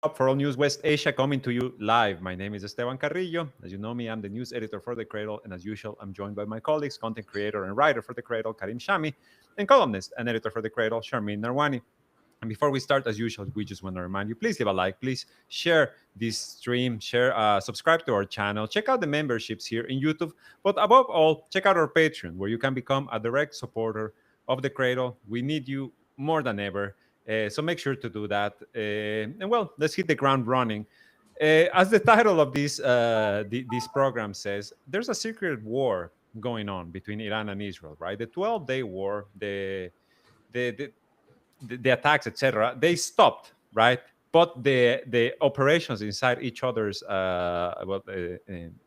up for all news West Asia, coming to you live. My name is Esteban Carrillo. As you know me, I'm the news editor for The Cradle, and as usual, I'm joined by my colleagues, content creator and writer for The Cradle, Karim Shami, and columnist and editor for The Cradle, Sharmin Narwani. And before we start, as usual, we just want to remind you, please leave a like, please share this stream, subscribe to our channel, check out the memberships here in YouTube, but above all, check out our Patreon, where you can become a direct supporter of The Cradle. We need you more than ever. So make sure to do that. And well, let's hit the ground running. As the title of this program says, there's a secret war going on between Iran and Israel, right? The 12-day war, the, the attacks, etc., they stopped, right? But the operations inside each other's,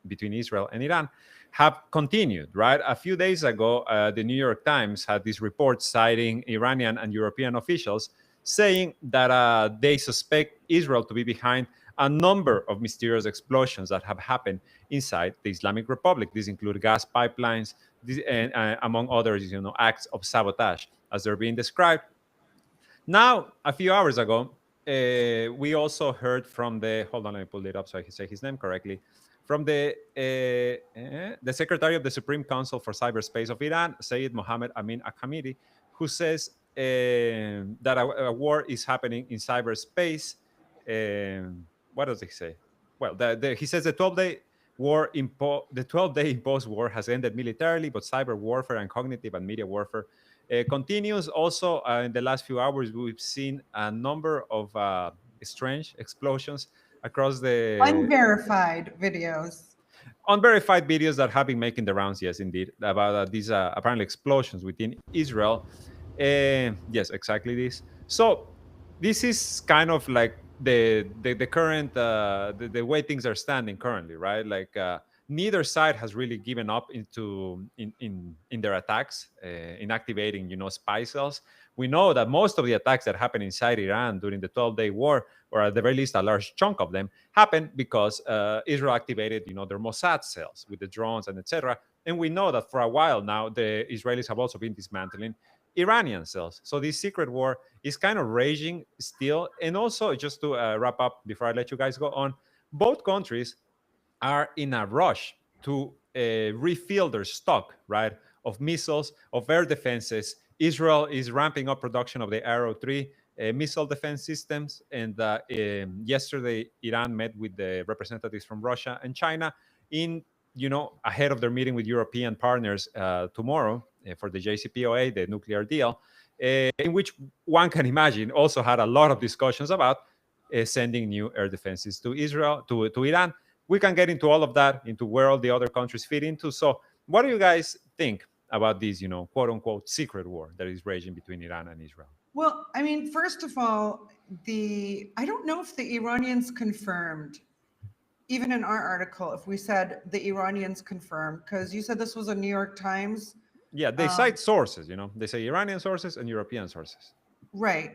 between Israel and Iran, have continued, right? A few days ago, the New York Times had this report citing Iranian and European officials saying that they suspect Israel to be behind a number of mysterious explosions that have happened inside the Islamic Republic. These include gas pipelines, and among others, acts of sabotage, as they're being described. Now, a few hours ago, we also heard from hold on, let me pull it up so I can say his name correctly, from the Secretary of the Supreme Council for Cyberspace of Iran, Sayyid Mohammed Amin Akhamidi, who says that a war is happening in cyberspace. What does he say? Well, he says the 12-day the 12-day imposed war has ended militarily, but cyber warfare and cognitive and media warfare continues. Also, in the last few hours, we've seen a number of strange explosions across the unverified videos that have been making the rounds. Yes, indeed, about these apparently explosions within Israel. Yes, exactly this. So this is kind of like the current the way things are standing currently, right? Like neither side has really given up in their attacks, in activating spy cells. We know that most of the attacks that happened inside Iran during the 12-day war, or at the very least a large chunk of them, happened because Israel activated their Mossad cells with the drones and etc. And we know that for a while now the Israelis have also been dismantling Iranian cells. So this secret war is kind of raging still. And also, just to wrap up before I let you guys go on, both countries are in a rush to refill their stock, right, of missiles, of air defenses. Israel is ramping up production of the Arrow 3 missile defense systems. And yesterday, Iran met with the representatives from Russia and China ahead of their meeting with European partners tomorrow for the JCPOA, the nuclear deal, in which one can imagine also had a lot of discussions about sending new air defenses to Israel, to Iran. We can get into all of that, into where all the other countries fit into. So what do you guys think about this, quote unquote, secret war that is raging between Iran and Israel? Well, I mean, first of all, I don't know if the Iranians confirmed, even in our article, if we said the Iranians confirmed, because you said this was a New York Times. Yeah, they cite sources, they say Iranian sources and European sources. Right.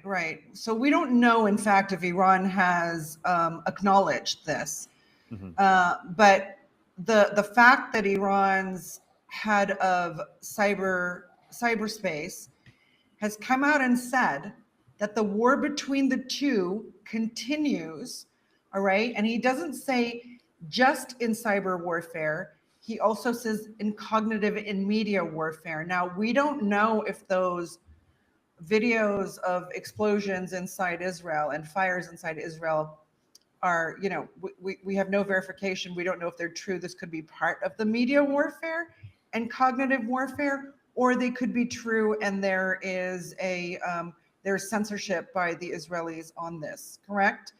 So we don't know, in fact, if Iran has acknowledged this. Mm-hmm. But the fact that Iran's head of cyberspace has come out and said that the war between the two continues, all right? And he doesn't say just in cyber warfare. He also says in cognitive and media warfare. Now, we don't know if those videos of explosions inside Israel and fires inside Israel are, we have no verification. We don't know if they're true. This could be part of the media warfare and cognitive warfare, or they could be true and there is there's censorship by the Israelis on this, correct?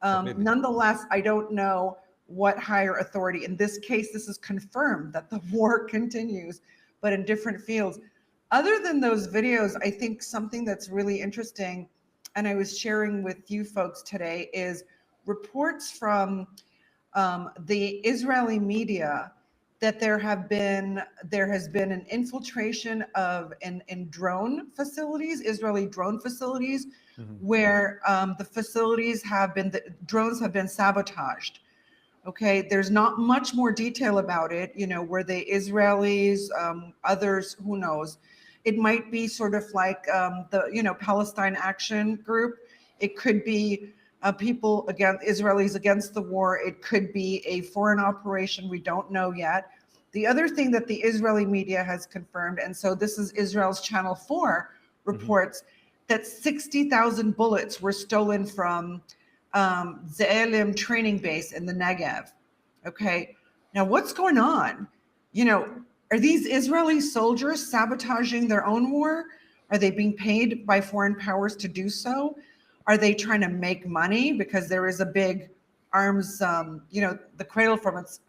Nonetheless, I don't know what higher authority. In this case, this is confirmed that the war continues, but in different fields. Other than those videos, I think something that's really interesting, and I was sharing with you folks today, is reports from the Israeli media that there has been an infiltration in drone facilities, Israeli drone facilities, mm-hmm. where the drones have been sabotaged. Okay, there's not much more detail about it. Were they Israelis, others, who knows? It might be sort of like the Palestine Action Group. It could be people against Israelis against the war. It could be a foreign operation. We don't know yet. The other thing that the Israeli media has confirmed, and so this is Israel's Channel 4 Hmm. reports, that 60,000 bullets were stolen from Ze'elim training base in the Negev. Okay. Now, what's going on? You know, are these Israeli soldiers sabotaging their own war? Are they being paid by foreign powers to do so? Are they trying to make money? Because there is a big arms, the cradle from its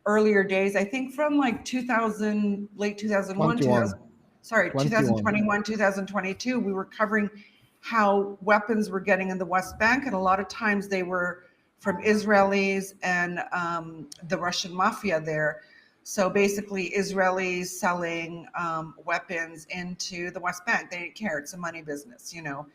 earlier days, I think from like 2000, late 2001, 21. 21. 2021, 2022, we were covering how weapons were getting in the West Bank. And a lot of times they were from Israelis and the Russian mafia there. So basically, Israelis selling weapons into the West Bank. They didn't care. It's a money business, you know.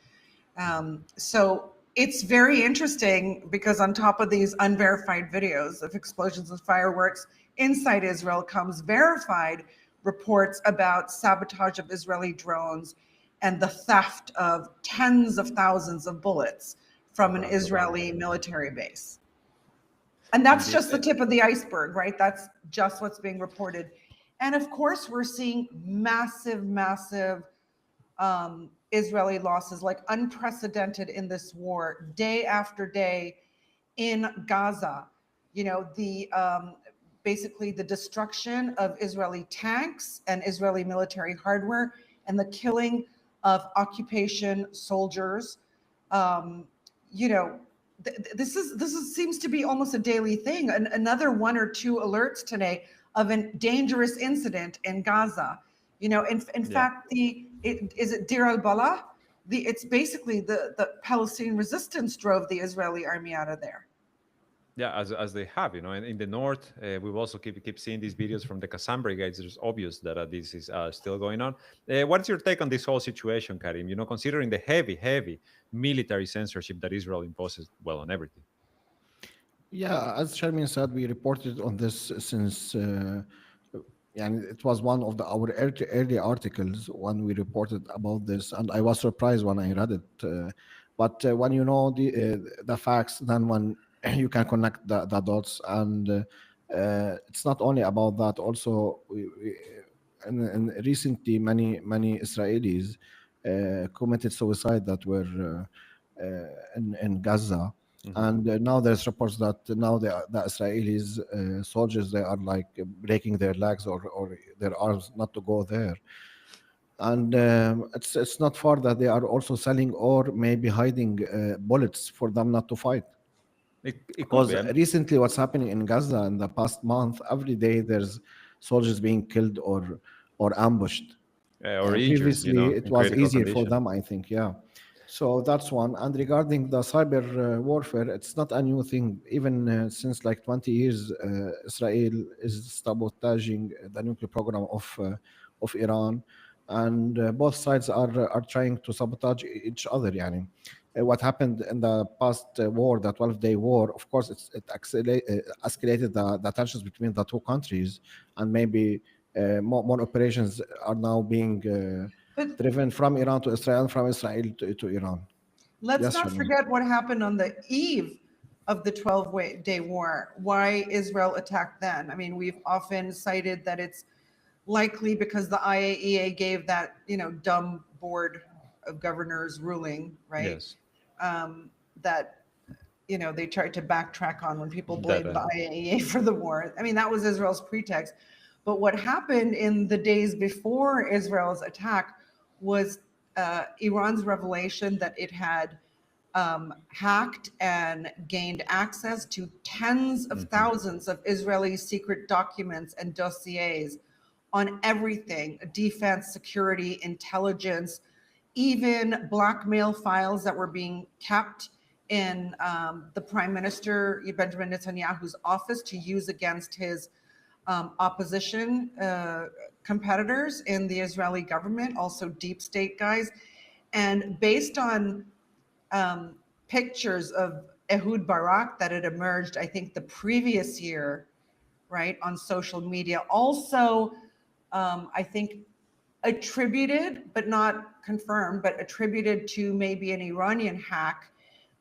So it's very interesting because on top of these unverified videos of explosions and fireworks inside Israel comes verified reports about sabotage of Israeli drones and the theft of tens of thousands of bullets from an Around the world. Israeli military base. And that's Indeed. just the tip of the iceberg, right? That's just what's being reported. And of course, we're seeing massive Israeli losses, like unprecedented in this war, day after day in Gaza. You know, the basically the destruction of Israeli tanks and Israeli military hardware, and the killing of occupation soldiers. Um, you know, this seems to be almost a daily thing. Another one or two alerts today of a dangerous incident in Gaza. You know, in Yeah. fact, is it Deir al-Balah? It's basically the Palestinian resistance drove the Israeli army out of there. Yeah, as they have, you know, in the north, we've also keep seeing these videos from the Qassam brigades. It's obvious that this is still going on. What's your take on this whole situation, Karim? You know, considering the heavy military censorship that Israel imposes, well, on everything. Yeah, as Sharmin said, we reported on this since, and it was one of our early articles when we reported about this, and I was surprised when I read it. But when you know the facts, then when you can connect the dots, and it's not only about that. Also, and recently, many Israelis committed suicide that were in Gaza, Hmm. and now there's reports that now the Israelis soldiers, they are like breaking their legs or their arms not to go there, and it's not far that they are also selling or maybe hiding bullets for them not to fight. It could Because be, recently, what's happening in Gaza in the past month, every day there's soldiers being killed or ambushed. or injured, you Previously, know, it in was critical easier for condition. them, I think. Yeah. So that's one. And regarding the cyber warfare, it's not a new thing. Even since like 20 years, Israel is sabotaging the nuclear program of Iran, and both sides are trying to sabotage each other. Yani. What happened in the past war, the 12-day war, of course, escalated the tensions between the two countries, and maybe more operations are now being But driven from Iran to Israel, from Israel to Iran. let's Yes, not Sharmin. forget what happened on the eve of the 12-day war, why Israel attacked then. I mean, we've often cited that it's likely because the IAEA gave that, dumb board of governors ruling, right? Yes, That, they tried to backtrack on when people that blamed the IAEA for the war. I mean, that was Israel's pretext. But what happened in the days before Israel's attack was Iran's revelation that it had hacked and gained access to tens of hmm thousands of Israeli secret documents and dossiers on everything: defense, security, intelligence, even blackmail files that were being kept in the Prime Minister Benjamin Netanyahu's office to use against his opposition competitors in the Israeli government, also deep state guys. And based on pictures of Ehud Barak that had emerged, I think, the previous year, right, on social media. Also, I think attributed, but not confirmed, but attributed to maybe an Iranian hack.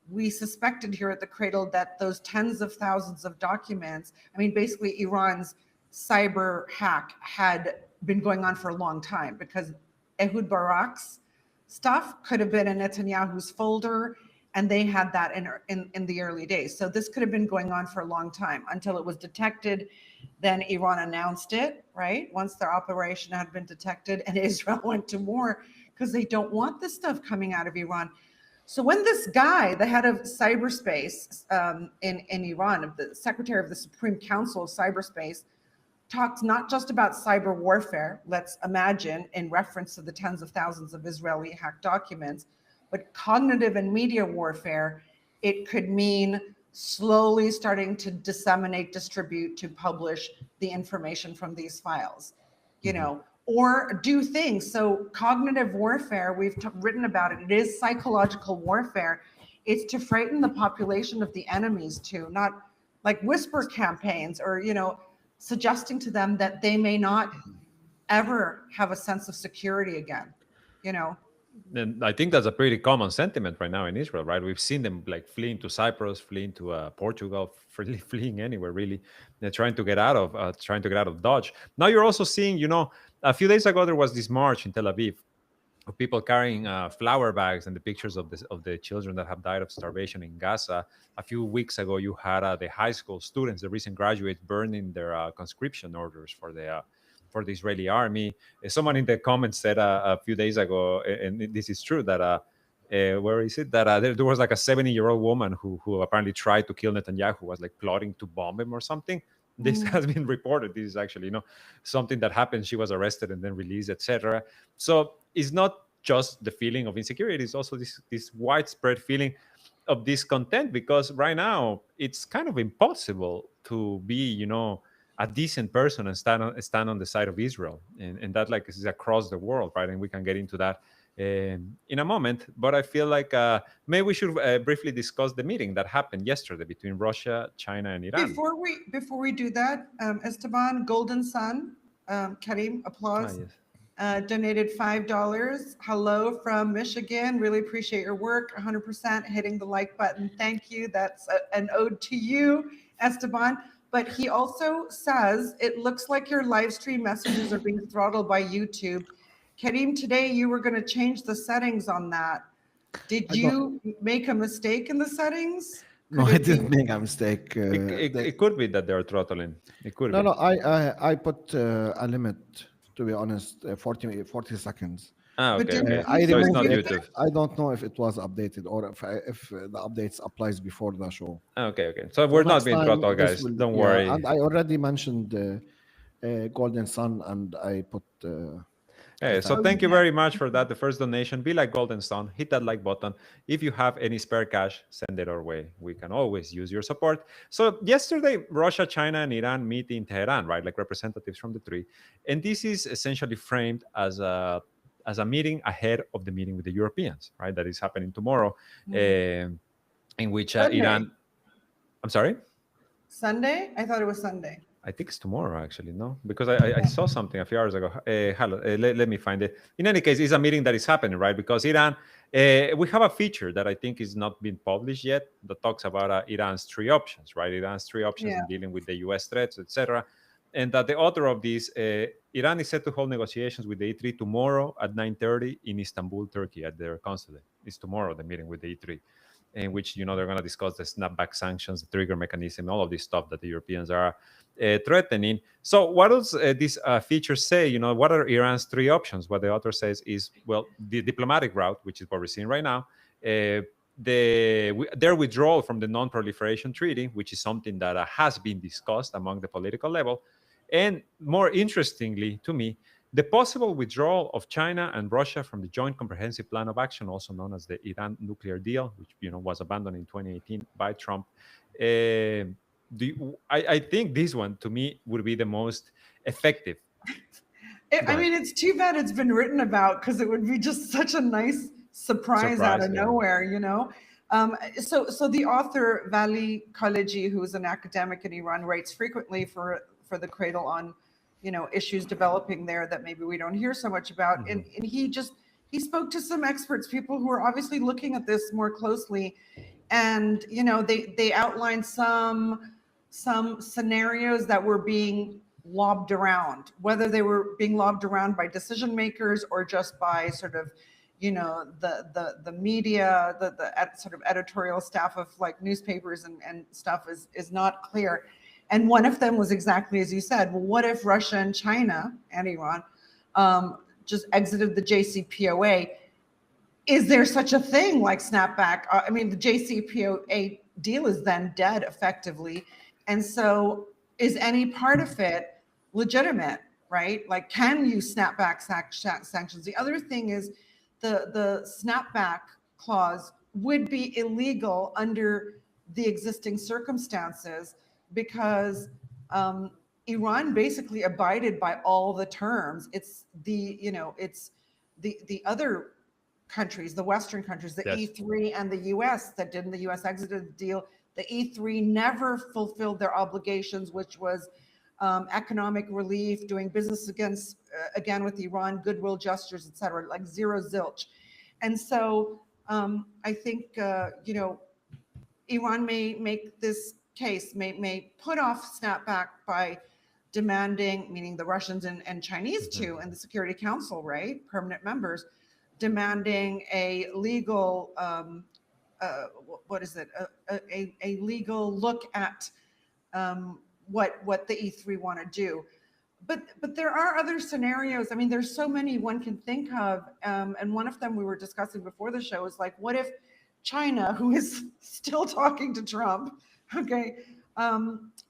we suspected here at the Cradle that those tens of thousands of documents, I mean, basically Iran's cyber hack had been going on for a long time, because Ehud Barak's stuff could have been in Netanyahu's folder, and they had that in the early days. So this could have been going on for a long time until it was detected. Then Iran announced it, right? Once their operation had been detected, and Israel went to war because they don't want this stuff coming out of Iran. So when this guy, the head of cyberspace in Iran, the secretary of the Supreme Council of Cyberspace, talks not just about cyber warfare, let's imagine, in reference to the tens of thousands of Israeli hacked documents, but cognitive and media warfare, it could mean slowly starting to disseminate, distribute, to publish the information from these files, you know, or do things. So cognitive warfare, we've written about it. It is psychological warfare. It's to frighten the population of the enemies too, not like whisper campaigns or, you know, suggesting to them that they may not ever have a sense of security again, you know. And I think that's a pretty common sentiment right now in Israel, right? We've seen them like fleeing to Cyprus, fleeing to Portugal, fleeing anywhere really. They're trying to get out of Dodge. Now you're also seeing, you know, a few days ago there was this march in Tel Aviv of people carrying flour bags and the pictures of the children that have died of starvation in Gaza. A few weeks ago, you had the high school students, the recent graduates, burning their conscription orders for the Israeli army. Someone in the comments said a few days ago, and this is true, that where is it that there was like a 70-year-old woman who apparently tried to kill Netanyahu, was like plotting to bomb him or something. This has been reported. This is actually, you know, something that happened. She was arrested and then released, etc. So it's not just the feeling of insecurity; it's also this widespread feeling of discontent, because right now it's kind of impossible to be, you know, a decent person and stand on the side of Israel, and that like is across the world, right? And we can get into that in a moment. But I feel like maybe we should briefly discuss the meeting that happened yesterday between Russia, China, and Iran. Before we do that, Esteban Golden Sun, Karim, applause. Yes. Donated $5. Hello from Michigan. Really appreciate your work. 100% hitting the like button. Thank you. That's an ode to you, Esteban. But he also says it looks like your live stream messages are being throttled by YouTube. Karim, today you were going to change the settings on that. Did you make a mistake in the settings? No, I didn't make a mistake. It could be that they're throttling. It could be. No, I put a limit, to be honest, 40 seconds. Ah, But okay. did- Okay. I So it's removed not it. YouTube. I don't know if it was updated or if the updates applies before the show. Ah, okay. Okay. So we're not Next being time, throttled, this guys. will- Don't yeah, worry. And I already mentioned Golden Sun, and I put. Hey, so thank you very much for that. The first donation. Be like Golden Sun. Hit that like button. If you have any spare cash, send it our way. We can always use your support. So yesterday, Russia, China, and Iran meet in Tehran, right? Like representatives from the three. And this is essentially framed as a meeting ahead of the meeting with the Europeans, right? That is happening tomorrow, in which Sunday. Iran. I'm sorry? Sunday? I thought it was Sunday. I think it's tomorrow, actually, no? Because I saw something a few hours ago. Let me find it. In any case, it's a meeting that is happening, right? Because Iran, we have a feature that I think is not been published yet that talks about Iran's three options, right? Iran's three options in dealing with the U.S. threats, etc. And that the author of this, Iran is set to hold negotiations with the E3 tomorrow at 9:30 in Istanbul, Turkey, at their consulate. It's tomorrow, the meeting with the E3. In which, you know, they're going to discuss the snapback sanctions, the trigger mechanism, all of this stuff that the Europeans are threatening. So what does this feature say? You know, what are Iran's three options? What the author says is, well, the diplomatic route, which is what we're seeing right now, their withdrawal from the non-proliferation treaty, which is something that has been discussed among the political level, and more interestingly to me, the possible withdrawal of China and Russia from the Joint Comprehensive Plan of Action, also known as the Iran nuclear deal, which, you know, was abandoned in 2018 by Trump. I think this one, to me, would be the most effective. I mean, it's too bad it's been written about, because it would be just such a nice surprise out of nowhere, you know? So the author, Vali Khaliji, who is an academic in Iran, writes frequently for the Cradle on, you know, issues developing there that maybe we don't hear so much about. And he spoke to some experts, people who are obviously looking at this more closely. and they outlined some scenarios that were being lobbed around, whether they were being lobbed around by decision makers or just by sort of the media, sort of editorial staff of like newspapers and stuff is not clear. And one of them was exactly as you said. Well, what if Russia and China and Iran just exited the JCPOA? Is there such a thing like snapback? I mean, the JCPOA deal is then dead effectively. And so is any part of it legitimate, right? Like, can you snap back sanctions? The other thing is the snapback clause would be illegal under the existing circumstances because Iran basically abided by all the terms. It's the other countries, the Western countries, the Yes. E3 and the US that didn't. The US exited the deal. The E3 never fulfilled their obligations, which was economic relief, doing business again with Iran, goodwill gestures, etc., like zero zilch. And so I think Iran may make this case, may put off snapback by demanding, meaning the Russians and Chinese too, and the Security Council, right, permanent members, demanding a legal what is it, a legal look at what the E3 want to do. But there are other scenarios. I mean, there's so many one can think of, and one of them we were discussing before the show is like, what if China, who is still talking to Trump, okay,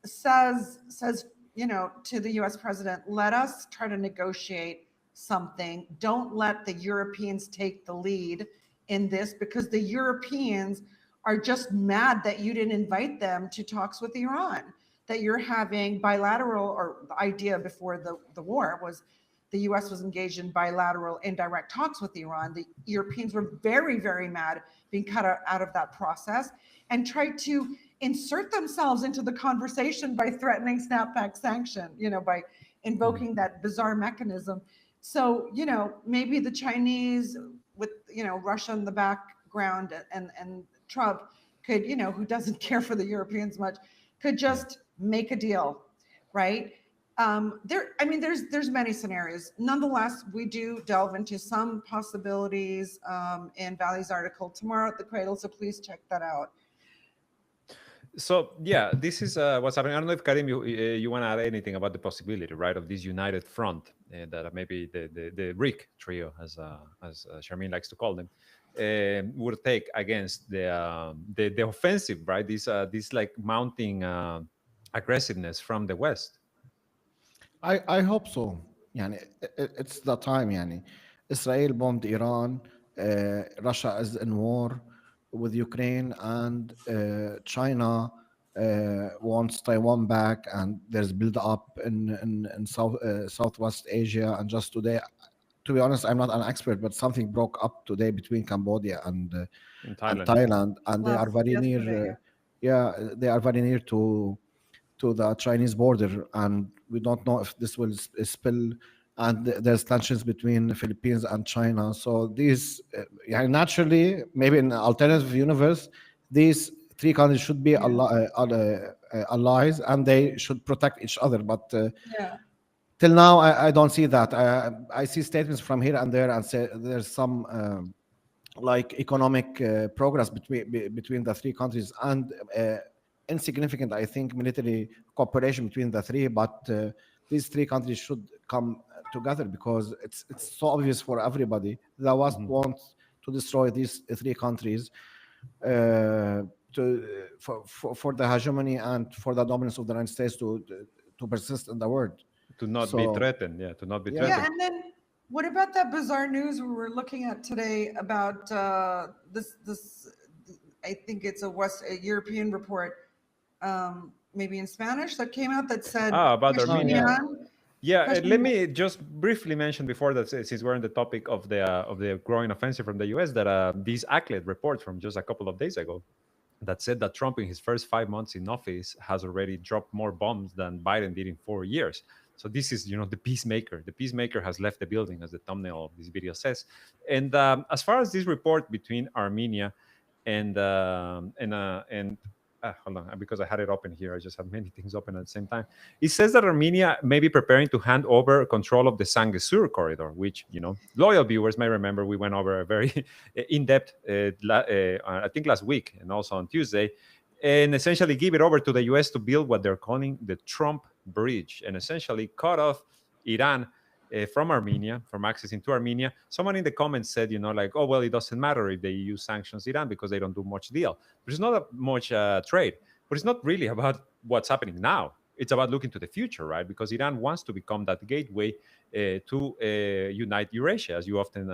says to the U.S. president, let us try to negotiate something. Don't let the Europeans take the lead in this, because the Europeans are just mad that you didn't invite them to talks with Iran, that you're having bilateral, or the idea before the war was the US was engaged in bilateral indirect talks with Iran. The Europeans were very, very mad being cut out of that process and tried to insert themselves into the conversation by threatening snapback sanction, by invoking that bizarre mechanism. So, maybe the Chinese with, Russia in the background and Trump could, who doesn't care for the Europeans much, could just make a deal, right? There's many scenarios. Nonetheless, we do delve into some possibilities in Valley's article tomorrow at the Cradle, so please check that out. So yeah, this is what's happening. I don't know if Karim, you want to add anything about the possibility, right, of this united front that maybe the RIC trio, as Sharmeen likes to call them, would take against the offensive, right? This like mounting aggressiveness from the West. I hope so. يعني it's the time. يعني Israel bombed Iran, Russia is in war with Ukraine, and China wants Taiwan back, and there's build up in Southwest Asia. And just today, to be honest, I'm not an expert, but something broke up today between Cambodia and In Thailand. Thailand, and they are very Yesterday, near. They are very near to the Chinese border, and we don't know if this will spill. And there's tensions between the Philippines and China. So these, naturally, maybe in an alternative universe, these three countries should be allies, and they should protect each other. But Yeah. till now, I don't see that. I see statements from here and there, and say there's some like economic progress between the three countries, and insignificant, I think, military cooperation between the three. But these three countries should come together, because it's so obvious for everybody. The West wants to destroy these three countries for the hegemony and for the dominance of the United States to persist in the world. To not be threatened, to not be threatened. Yeah, and then what about that bizarre news we were looking at today about this? I think it's a European report, maybe in Spanish, that came out that said about Armenia. Pashinyan, Let me just briefly mention before that, since we're on the topic of the growing offensive from the US, that this ACLED report from just a couple of days ago that said that Trump in his first 5 months in office has already dropped more bombs than Biden did in 4 years. So this is, the peacemaker. The peacemaker has left the building, as the thumbnail of this video says. And as far as this report between Armenia and hold on, because I had it open here. I just have many things open at the same time. It says that Armenia may be preparing to hand over control of the Zan Gazour corridor, which, loyal viewers may remember we went over a very in-depth, I think last week and also on Tuesday, and essentially give it over to the US to build what they're calling the Trump Bridge, and essentially cut off Iran from Armenia, from accessing to Armenia. Someone in the comments said, like, oh, well, it doesn't matter if the EU sanctions Iran because they don't do much deal. There's not much trade, but it's not really about what's happening now. It's about looking to the future, right? Because Iran wants to become that gateway to unite Eurasia, as you often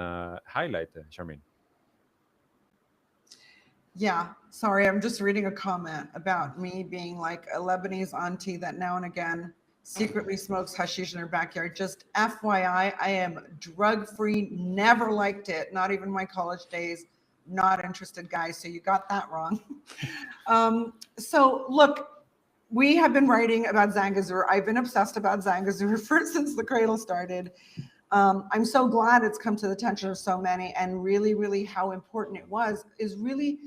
highlight, Charmaine. Yeah, sorry, I'm just reading a comment about me being like a Lebanese auntie that now and again secretly smokes hashish in her backyard. Just FYI, I am drug-free, never liked it, not even my college days, not interested, guys, so you got that wrong. So look, we have been writing about Zan Gazour. I've been obsessed about Zan Gazour since the cradle started. I'm so glad it's come to the attention of so many, and really, really how important it was is really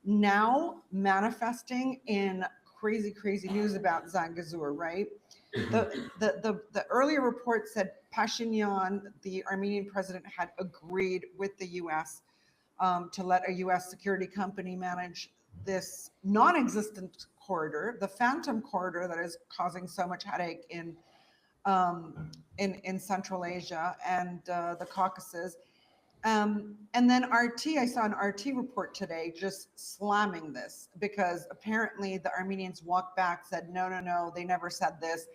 now manifesting in crazy, crazy news about Zan Gazour, right? The earlier report said Pashinyan, the Armenian president, had agreed with the U.S. To let a U.S. security company manage this non-existent corridor, the Phantom corridor that is causing so much headache in Central Asia and the Caucasus. And then RT, I saw an RT report today just slamming this because apparently the Armenians walked back, said, no, they never said this.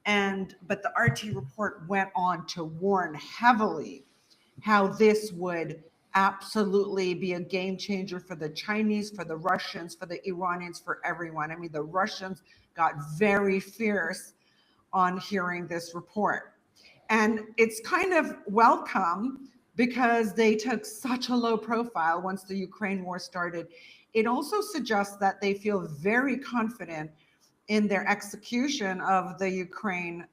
But the RT report went on to warn heavily how this would absolutely be a game changer for the Chinese, for the Russians, for the Iranians, for everyone. I mean, the Russians got very fierce on hearing this report. And it's kind of welcome because they took such a low profile once the Ukraine war started. It also suggests that they feel very confident in their execution of the Ukraine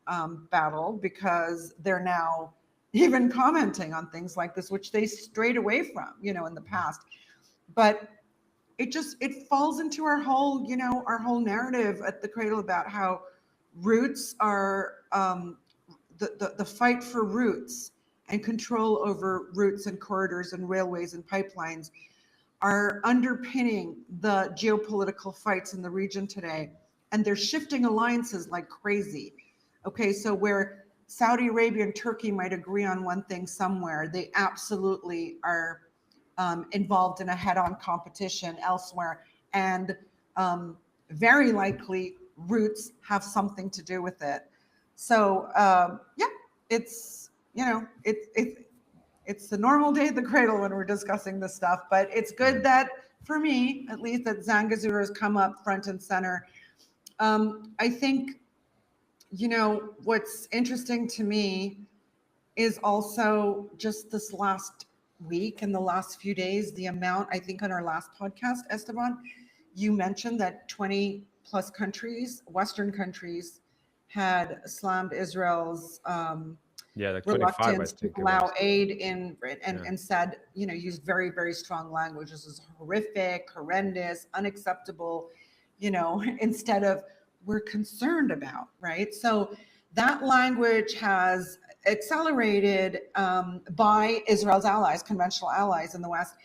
battle because they're now even commenting on things like this, which they strayed away from, in the past. But it falls into our whole narrative at the cradle about how roots are the fight for roots and control over routes and corridors and railways and pipelines are underpinning the geopolitical fights in the region today. And they're shifting alliances like crazy. Okay, so where Saudi Arabia and Turkey might agree on one thing somewhere, they absolutely are involved in a head-on competition elsewhere. And very likely roots have something to do with it. So yeah, it's it's the normal day at the cradle when we're discussing this stuff, but it's good that, for me at least, that Zan Gazour has come up front and center. I think, what's interesting to me is also just this last week and the last few days, the amount, I think on our last podcast, Esteban, you mentioned that 20 plus countries, Western countries, had slammed Israel's like 25, reluctance to allow aid and Yeah. said, used very, very strong language. This is horrific, horrendous, unacceptable, instead of we're concerned about, right? So that language has accelerated by Israel's allies, conventional allies in the West.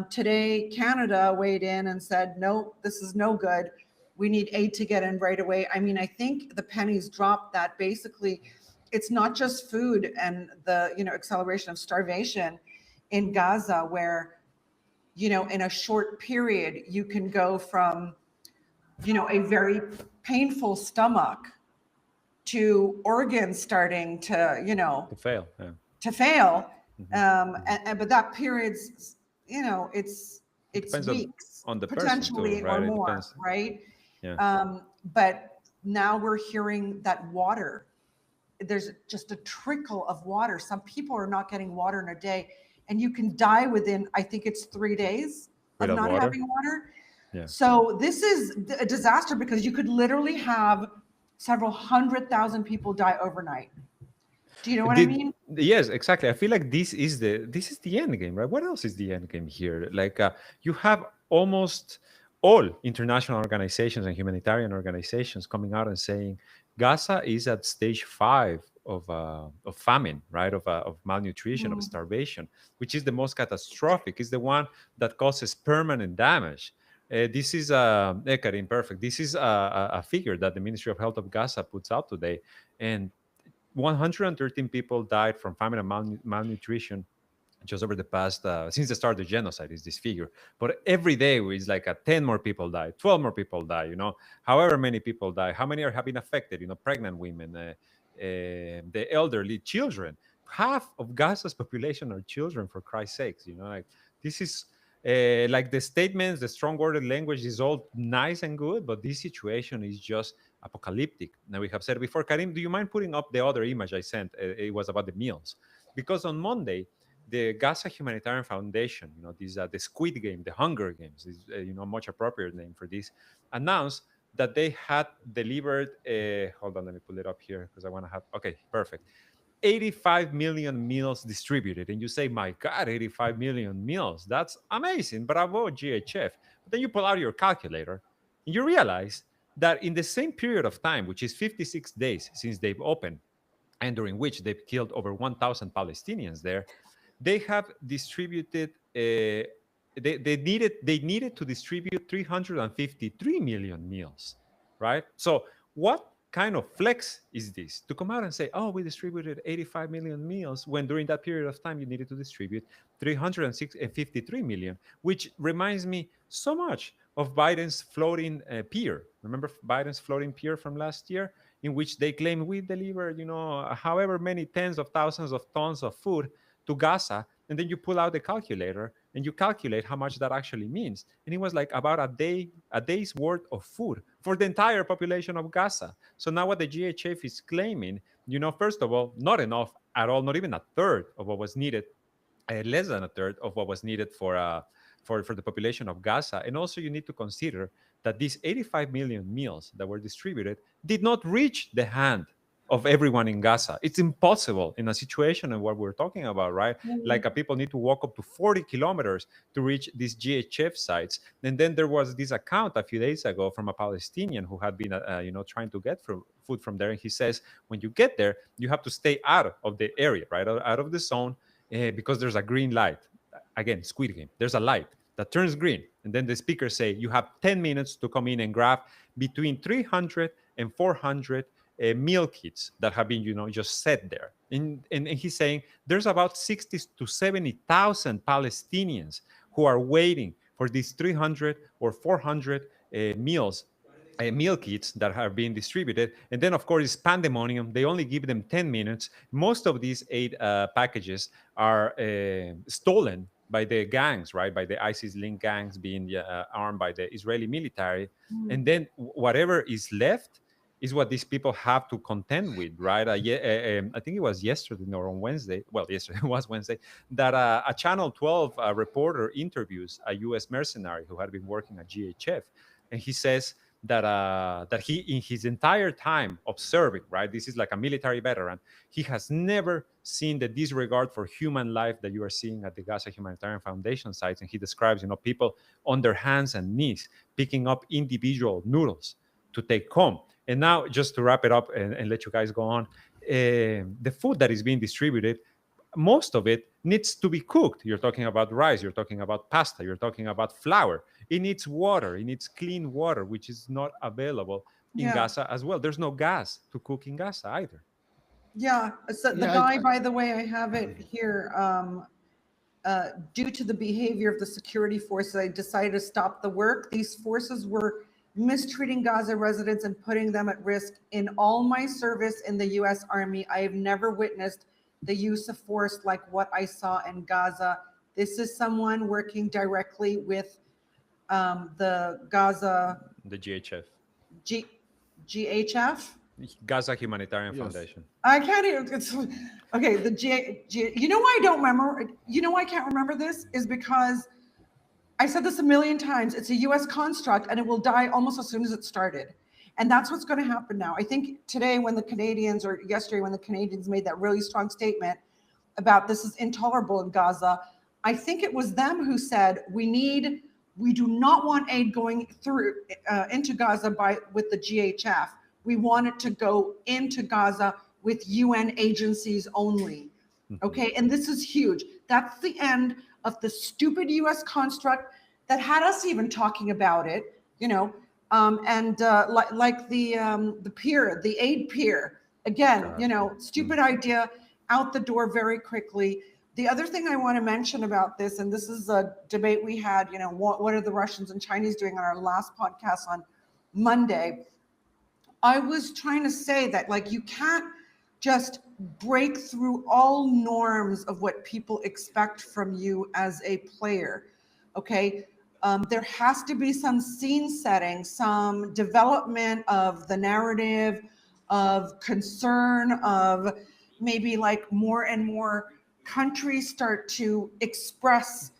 Today, Canada weighed in and said, no, this is no good. We need aid to get in right away. I mean, I think the pennies dropped that basically it's not just food and the, acceleration of starvation in Gaza, where, in a short period, you can go from, a very painful stomach to organs starting to, To fail. Yeah. to fail. Mhm. But that period's, it's Depends weeks, on the person too, potentially, right? or It more, depends. right? Yeah. But now we're hearing that water, there's just a trickle of water. Some people are not getting water in a day, and you can die within, I think it's 3 days of Without not water. having water. Yeah. So this is a disaster because you could literally have several 100,000 people die overnight Do you know what I Did mean? yes, exactly. I feel like this is the end game, right? What else is the end game here? Like you have almost all international organizations and humanitarian organizations coming out and saying Gaza is at stage 5 of famine, right? Of malnutrition, of Mm. starvation, which is the most catastrophic. Is the one that causes permanent damage. This is Karim, perfect. This is a figure that the Ministry of Health of Gaza puts out today, and 113 people died from famine and malnutrition just over the past since the start of the genocide is this figure. But every day is like 10 more people die, 12 more people die, however many people die, how many have been affected, pregnant women, the elderly, children. Half of Gaza's population are children, for Christ's sakes. Like this is like the statements, the strong worded language is all nice and good, but this situation is just apocalyptic. Now, we have said before, Karim, do you mind putting up the other image I sent? It was about the meals. Because on Monday, the Gaza Humanitarian Foundation, these the Squid Game, the Hunger Games, is a much appropriate name for this, announced that they had delivered. Hold on, let me pull it up here because I want to have. Okay, perfect. 85 million meals distributed, and you say, "My God, 85 million meals! That's amazing! Bravo, GHF!" But then you pull out your calculator, and you realize that in the same period of time, which is 56 days since they've opened, and during which they've killed over 1,000 Palestinians there, they have distributed. They needed to distribute 353 million meals, right? So what kind of flex is this to come out and say, "Oh, we distributed 85 million meals," when during that period of time you needed to distribute 353 million, which reminds me so much of Biden's floating pier. Remember Biden's floating pier from last year, in which they claim we delivered, however many tens of thousands of tons of food to Gaza, and then you pull out the calculator and you calculate how much that actually means. And it was like about a day's worth of food for the entire population of Gaza. So now what the GHF is claiming, first of all, not enough at all, not even a third of what was needed, less than a third of what was needed for the population of Gaza. And also you need to consider that these 85 million meals that were distributed did not reach the hand of everyone in Gaza. It's impossible in a situation of what we're talking about, right? Mm. Like people need to walk up to 40 kilometers to reach these GHF sites. And then there was this account a few days ago from a Palestinian who had been, trying to get food from there. And he says, when you get there, you have to stay out of the area, right? Out of the zone, because there's a green light. Again, Squid Game. There's a light that turns green, and then the speakers say you have 10 minutes to come in and grab between 300 and 400 meal kits that have been, just set there. And he's saying there's about 60 to 70,000 Palestinians who are waiting for these 300 or 400 meal kits that are being distributed. And then, of course, it's pandemonium. They only give them 10 minutes. Most of these aid packages are stolen by the gangs, right? By the ISIS-linked gangs being armed by the Israeli military. Mm. And then whatever is left is what these people have to contend with, right? I think it was yesterday or on Wednesday. Well, yesterday it was Wednesday that a Channel 12 reporter interviews a U.S. mercenary who had been working at GHF, and he says that he, in his entire time observing, right, this is like a military veteran, he has never seen the disregard for human life that you are seeing at the Gaza Humanitarian Foundation sites. And he describes, people on their hands and knees picking up individual noodles to take home. And now, just to wrap it up and let you guys go on, the food that is being distributed, most of it needs to be cooked. You're talking about rice, you're talking about pasta, you're talking about flour. It needs water, it needs clean water, which is not available in Yeah. Gaza as well. There's no gas to cook in Gaza either. Yeah. So the Yeah, guy, by the way, I have it here. Due to the behavior of the security forces, I decided to stop the work. These forces were mistreating Gaza residents and putting them at risk. In all my service in the U.S. Army, I have never witnessed the use of force like what I saw in Gaza. This is someone working directly with the Gaza The GHF, GHF. Gaza Humanitarian yes. Foundation. I can't even. Okay, the You know why I don't remember? You know why I can't remember this is because I said this a million times. It's a U.S. construct, and it will die almost as soon as it started. And that's what's going to happen now. I think today when the Canadians, or yesterday when the Canadians made that really strong statement about this is intolerable in Gaza, I think it was them who said, we do not want aid going through into Gaza with the GHF. We want it to go into Gaza with UN agencies only. Okay, and this is huge. That's the end of the stupid US construct that had us even talking about it, like the peer, the aid peer. Again, stupid idea, out the door very quickly. The other thing I want to mention about this, and this is a debate we had, what are the Russians and Chinese doing on our last podcast on Monday. I was trying to say that, like, you can't just break through all norms of what people expect from you as a player, okay? There has to be some scene setting, some development of the narrative, of concern, of maybe like more and more countries start to express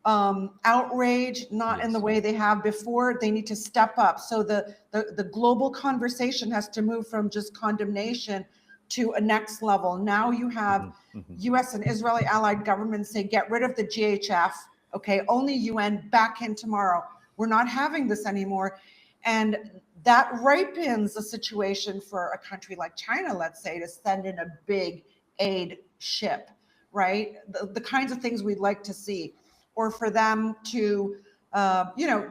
outrage, not in the way they have before. They need to step up. So the global conversation has to move from just condemnation to a next level. Now you have US and Israeli allied governments say, get rid of the GHF, okay, only UN, back in tomorrow. We're not having this anymore. And that ripens a situation for a country like China, let's say, to send in a big aid ship, right? The kinds of things we'd like to see. Or for them to,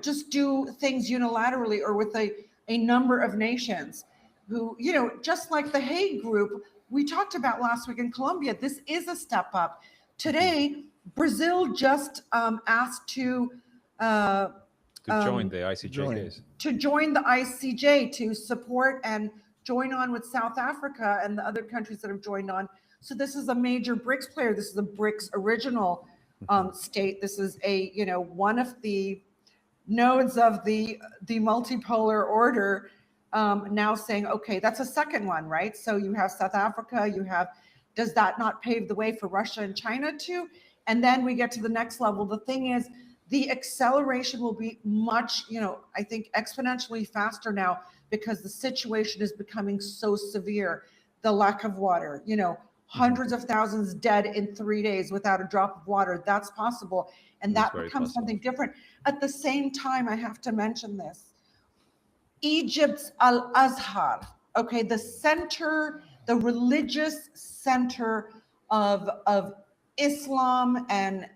just do things unilaterally or with a number of nations who, just like the Hague Group we talked about last week in Colombia, this is a step up. Today, Brazil just asked to join the ICJ case. To join the ICJ, to support and join on with South Africa and the other countries that have joined on. So this is a major BRICS player. This is a BRICS original state. This is one of the nodes of the multipolar order, now saying, okay, that's a second one, right? So you have South Africa, does that not pave the way for Russia and China too? And then we get to the next level. The thing is, the acceleration will be much, I think exponentially faster now, because the situation is becoming so severe. The lack of water, hundreds of thousands dead in 3 days without a drop of water. That's possible. And that becomes something different. At the same time, I have to mention this. Egypt's Al-Azhar, okay, the religious center of Islam and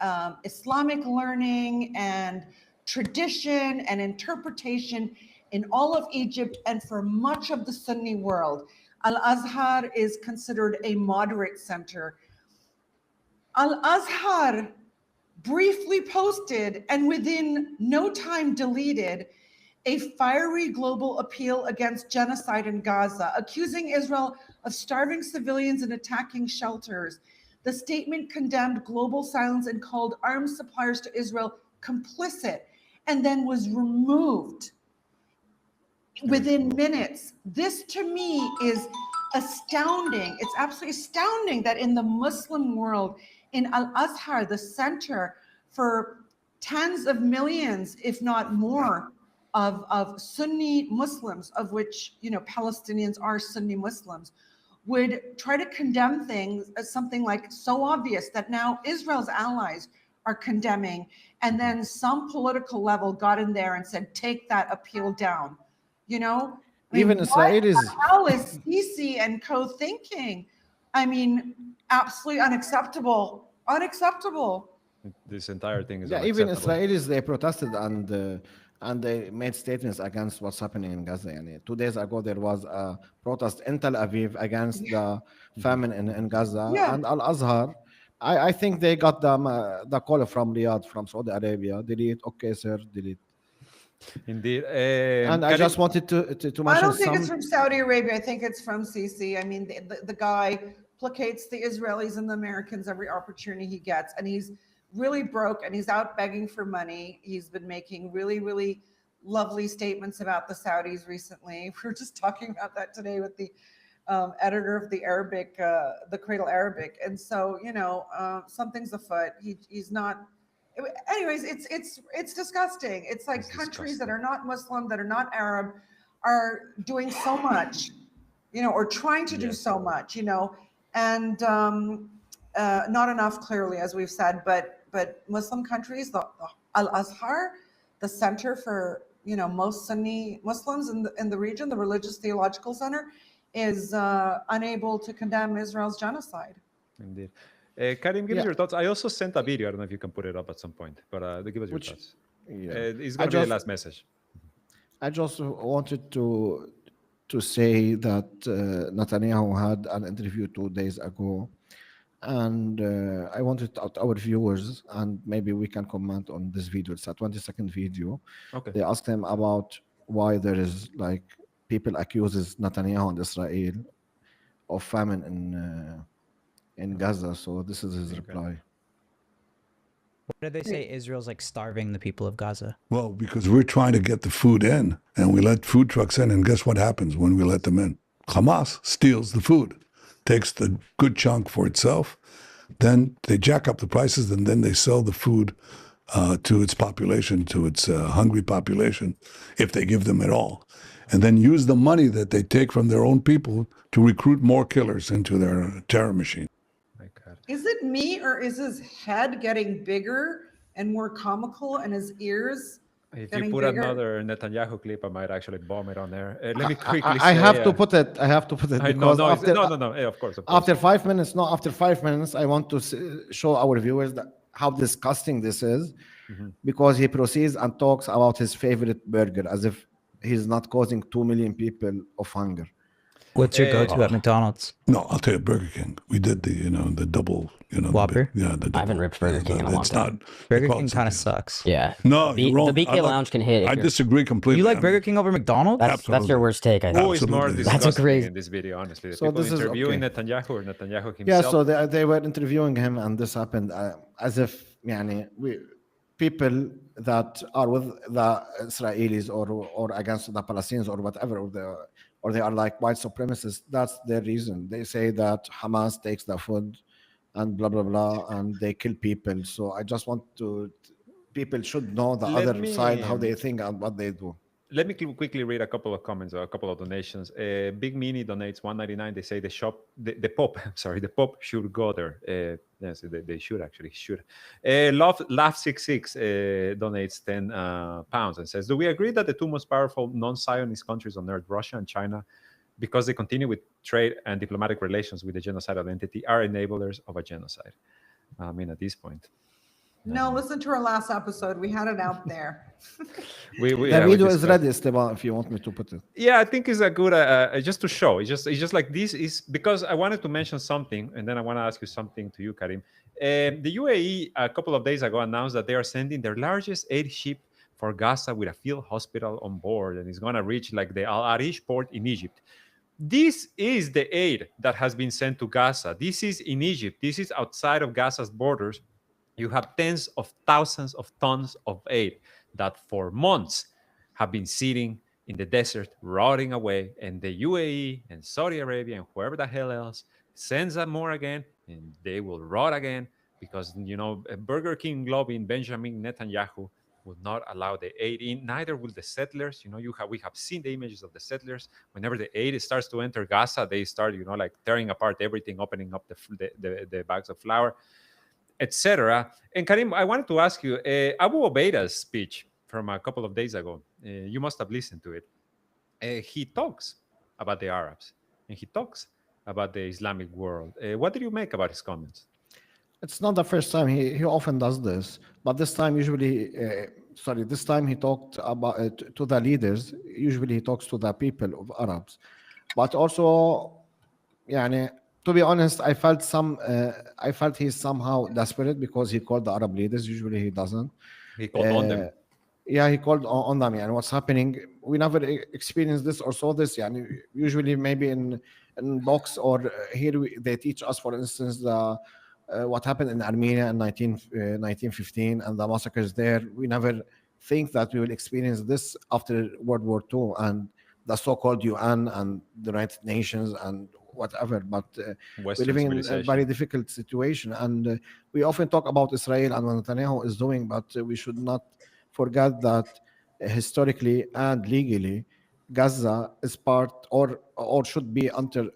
Islamic learning and tradition and interpretation in all of Egypt and for much of the Sunni world. Al-Azhar is considered a moderate center. Al-Azhar briefly posted and within no time deleted a fiery global appeal against genocide in Gaza, accusing Israel of starving civilians and attacking shelters. The statement condemned global silence and called arms suppliers to Israel complicit, and then was removed within minutes. This to me is astounding. It's absolutely astounding that in the Muslim world, in Al-Azhar, the center for tens of millions, if not more, of Sunni Muslims, of which Palestinians are Sunni Muslims, would try to condemn things as something like so obvious that now Israel's allies are condemning, and then some political level got in there and said, take that appeal down. Even Israelis. What the hell is Sisi and co thinking? I mean, absolutely unacceptable. Unacceptable. This entire thing is even unacceptable. Israelis, they protested and they made statements against what's happening in Gaza. And 2 days ago, there was a protest in Tel Aviv against the famine in Gaza. Yeah. And Al-Azhar, I think they got the call from Riyadh, from Saudi Arabia. Delete, okay, sir, delete. Indeed. And I just wanted to mention I don't think it's from Saudi Arabia. I think it's from Sisi. I mean, the guy placates the Israelis and the Americans every opportunity he gets. And he's really broke and he's out begging for money. He's been making really, really lovely statements about the Saudis recently. We were just talking about that today with the editor of the Arabic, the Cradle Arabic. And so, something's afoot. He's not. Anyways, it's disgusting. It's like countries that are not Muslim, that are not Arab, are doing so much, or trying to do Yes. so much, and not enough, clearly, as we've said. But Muslim countries, the Al Azhar, the center for most Sunni Muslims in the region, the religious theological center, is unable to condemn Israel's genocide. Indeed. Karim, give us Yeah, your thoughts. I also sent a video. I don't know if you can put it up at some point, but give us your which, thoughts. yeah, It's I going to be the just last message. I just wanted to say that Netanyahu had an interview 2 days ago, and I wanted our viewers, and maybe we can comment on this video. It's a 20-second video. Okay. They asked him about why there is like people accuses Netanyahu and Israel of famine in Gaza. So this is his Okay. reply. Why do they say Israel's like starving the people of Gaza? Well, because we're trying to get the food in, and we let food trucks in, and guess what happens when we let them in? Hamas steals the food, takes the good chunk for itself, then they jack up the prices, and then they sell the food to its population, to its hungry population, if they give them at all, and then use the money that they take from their own people to recruit more killers into their terror machine. My God. Is it me, or is his head getting bigger and more comical, and his ears If you getting put bigger? another Netanyahu clip, I might actually bomb it on there. Let me quickly I say, have to put it. I have to put it I know, because no, after no. Of course, of course. after 5 minutes, no, after 5 minutes, I want to show our viewers that how disgusting this is, because he proceeds and talks about his favorite burger as if he's not causing 2 million people of hunger. What's your go-to at McDonald's? No, I'll tell you, Burger King. We did the double, Whopper? the double. I haven't ripped Burger King in a long it's time. not. Burger they call King it kind of something. sucks. Yeah. No, The, you're wrong. the BK I like- Lounge can hit. If I you're- disagree completely. You like I Burger mean, King over McDonald's? That's your Absolutely. worst take, I Who think. is more Absolutely. That's a disgusting crazy- in this video, honestly? The So people this is interviewing okay. Netanyahu or Netanyahu himself? Yeah, so they were interviewing him, and this happened as if people that are with the Israelis or against the Palestinians or whatever, or they are like white supremacists. That's their reason. They say that Hamas takes the food and blah blah blah, and they kill people. So I just want people should know the Let other side, how me- they think and what they do. Let me quickly read a couple of comments or a couple of donations. Big Mini donates $1.99. They say the Pope, sorry, the Pope should go there. Yes, they should actually should. Laugh66 donates 10 pounds and says, "Do we agree that the two most powerful non-Zionist countries on earth, Russia and China, because they continue with trade and diplomatic relations with the genocidal entity, are enablers of a genocide?" I mean, at this point, No, listen to our last episode. We had it out there. we The yeah, we video is discussed- ready, Esteban, if you want me to put it. Yeah, I think it's a good just to show. It's just like this is because I wanted to mention something, and then I want to ask you something to you, Karim. The UAE a couple of days ago announced that they are sending their largest aid ship for Gaza with a field hospital on board, and it's going to reach like the Al Arish port in Egypt. This is the aid that has been sent to Gaza. This is in Egypt. This is outside of Gaza's borders. You have tens of thousands of tons of aid that for months have been sitting in the desert, rotting away, and the UAE and Saudi Arabia and whoever the hell else sends them more again, and they will rot again because Burger King lobbying Benjamin Netanyahu will not allow the aid in. Neither will the settlers. We have seen the images of the settlers. Whenever the aid starts to enter Gaza, they start like tearing apart everything, opening up the bags of flour, etc. And Karim, I wanted to ask you, Abu Ubaida's speech from a couple of days ago, you must have listened to it. He talks about the Arabs and he talks about the Islamic world. What did you make about his comments? It's not the first time. He often does this, but this time this time he talked about to the leaders. Usually he talks to the people of Arabs, but also, to be honest, I felt he's somehow desperate because he called the Arab leaders. Usually he doesn't. He called on them. Yeah, he called on them. And what's happening? We never experienced this or saw this. Usually maybe in books or here they teach us, for instance, what happened in Armenia in 1915 and the massacres there. We never think that we will experience this after World War II and the so-called UN and the United Nations and whatever. But we're Western living in a civilization. very difficult situation. And we often talk about Israel and what Netanyahu is doing, but we should not forget that historically and legally, Gaza is part or should be under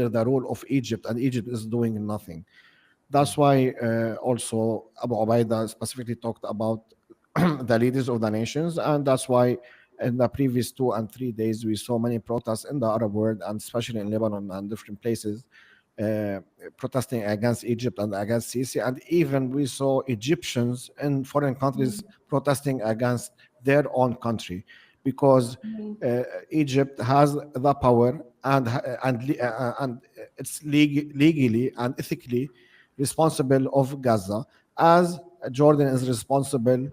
the rule of Egypt, and Egypt is doing nothing. That's why also Abu Ubaidah specifically talked about the leaders of the nations, and that's why in the previous 2 and 3 days we saw many protests in the Arab world, and especially in Lebanon and different places, uh, protesting against Egypt and against Sisi, and even we saw Egyptians in foreign countries protesting against their own country, because Egypt has the power and it's legally and ethically responsible of Gaza, as Jordan is responsible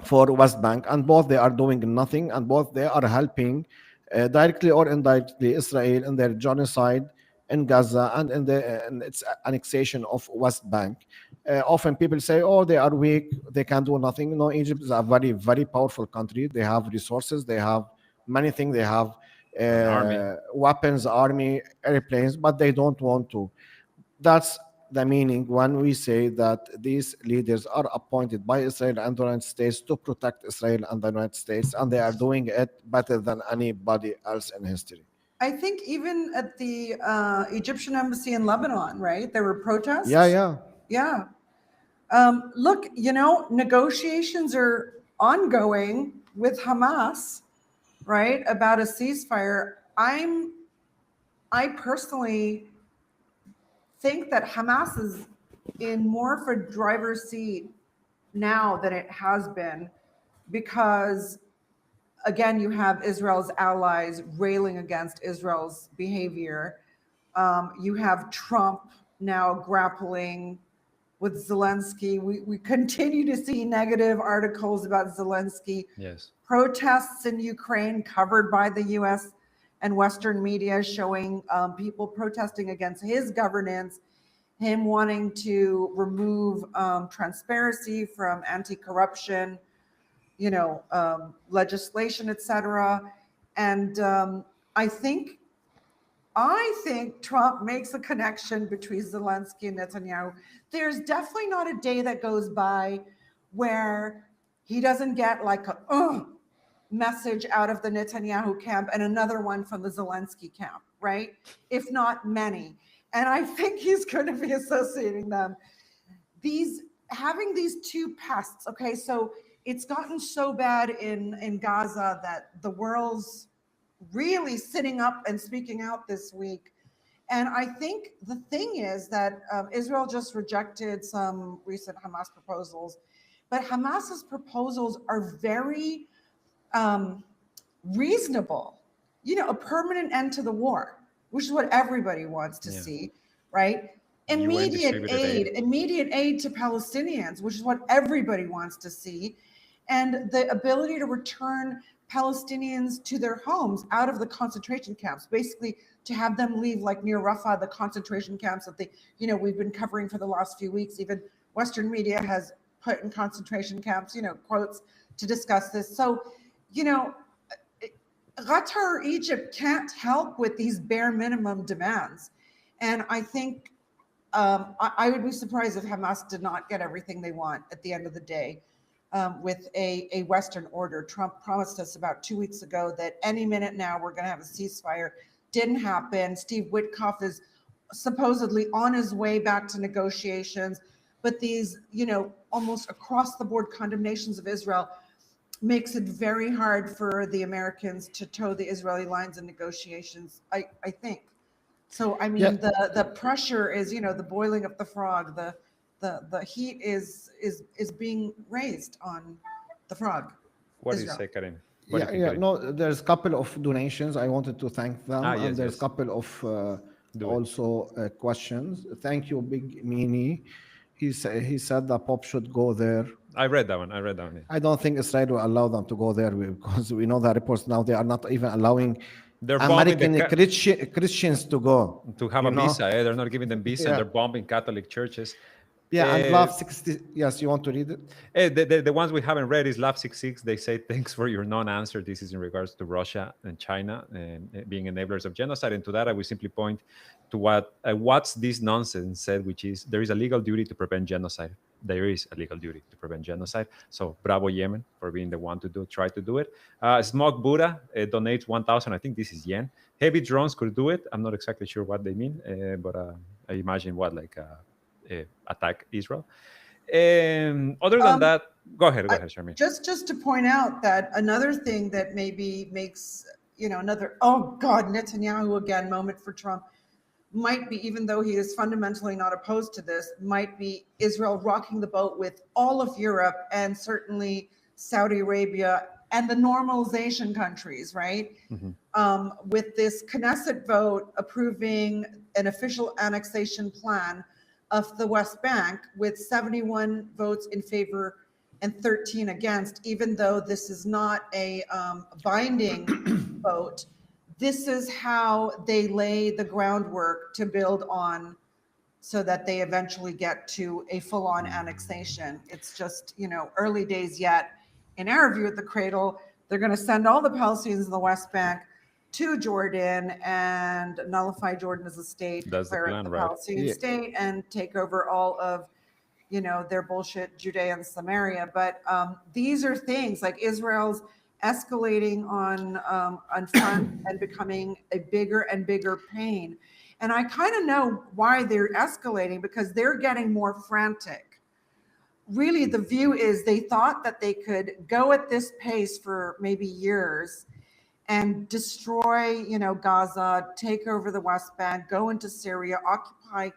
for West Bank, and both they are doing nothing, and both they are helping directly or indirectly Israel in their genocide in Gaza and in its annexation of West Bank. Often people say, "Oh, they are weak; they can do nothing." No, Egypt is a very, very powerful country. They have resources. They have many things. They have An army. weapons, army, airplanes, but they don't want to. That's the meaning when we say that these leaders are appointed by Israel and the United States to protect Israel and the United States, and they are doing it better than anybody else in history. I think even at the Egyptian embassy in Lebanon, right? There were protests. Yeah. Yeah. Look, negotiations are ongoing with Hamas, right, about a ceasefire. I personally think that Hamas is in more of a driver's seat now than it has been, because again, you have Israel's allies railing against Israel's behavior. You have Trump now grappling with Zelensky. We continue to see negative articles about Zelensky. Yes. Protests in Ukraine covered by the US and Western media showing people protesting against his governance, him wanting to remove transparency from anti-corruption, legislation, etc. And I think Trump makes a connection between Zelensky and Netanyahu. There's definitely not a day that goes by where he doesn't get like a message out of the Netanyahu camp and another one from the Zelensky camp, right? If not many. And I think he's going to be associating them. Having these two pests, okay, so it's gotten so bad in Gaza that the world's really sitting up and speaking out this week. And I think the thing is that Israel just rejected some recent Hamas proposals, but Hamas's proposals are very reasonable. A permanent end to the war, which is what everybody wants to see, right? Immediate aid to Palestinians, which is what everybody wants to see, and the ability to return Palestinians to their homes out of the concentration camps, basically to have them leave, like near Rafah, the concentration camps that we've been covering for the last few weeks. Even Western media has put in concentration camps, quotes to discuss this. So, Qatar or Egypt can't help with these bare minimum demands. And I think I would be surprised if Hamas did not get everything they want at the end of the day with a Western order. Trump promised us about 2 weeks ago that any minute now we're going to have a ceasefire. Didn't happen. Steve Witkoff is supposedly on his way back to negotiations. But these, almost across the board condemnations of Israel makes it very hard for the Americans to toe the Israeli lines in negotiations, I think. So, I mean, the pressure is, the boiling of the frog, the heat is being raised on the frog. What do you say, Karim? No, there's a couple of donations. I wanted to thank them. And there's a couple of questions. Thank you, Big Mini. He said the Pope should go there. I read that one. Yeah. I don't think Israel will allow them to go there, because we know the reports now. They are not even allowing American Christians to go. To have a visa. They're not giving them visa. And they're bombing Catholic churches. Yeah, and Love 60. Yes, you want to read it? The ones we haven't read is Love 66. They say, thanks for your non-answer. This is in regards to Russia and China and being enablers of genocide. And to that, I will simply point to what's this nonsense said, which is there is a legal duty to prevent genocide. there is a legal duty to prevent genocide. So bravo Yemen for being the one to try to do it. Smog Buddha donates 1,000. I think this is yen. Heavy drones could do it. I'm not exactly sure what they mean, but I imagine what like attack Israel. Other than that, go ahead, Charmaine. Just to point out that another thing that maybe makes, another, oh God, Netanyahu again moment for Trump might be, even though he is fundamentally not opposed to this, might be Israel rocking the boat with all of Europe and certainly Saudi Arabia and the normalization countries, right? With this Knesset vote approving an official annexation plan of the West Bank with 71 votes in favor and 13 against, even though this is not a binding vote. This is how they lay the groundwork to build on so that they eventually get to a full-on annexation. It's just, early days yet. In our view at the Cradle, they're going to send all the Palestinians in the West Bank to Jordan and nullify Jordan as a state, That's the declare plan, it the right? Palestinian state, and take over all of, their bullshit Judea and Samaria. But these are things like Israel's escalating on front and becoming a bigger and bigger pain. And I kind of know why they're escalating, because they're getting more frantic. Really, the view is they thought that they could go at this pace for maybe years and destroy, Gaza, take over the West Bank, go into Syria, occupy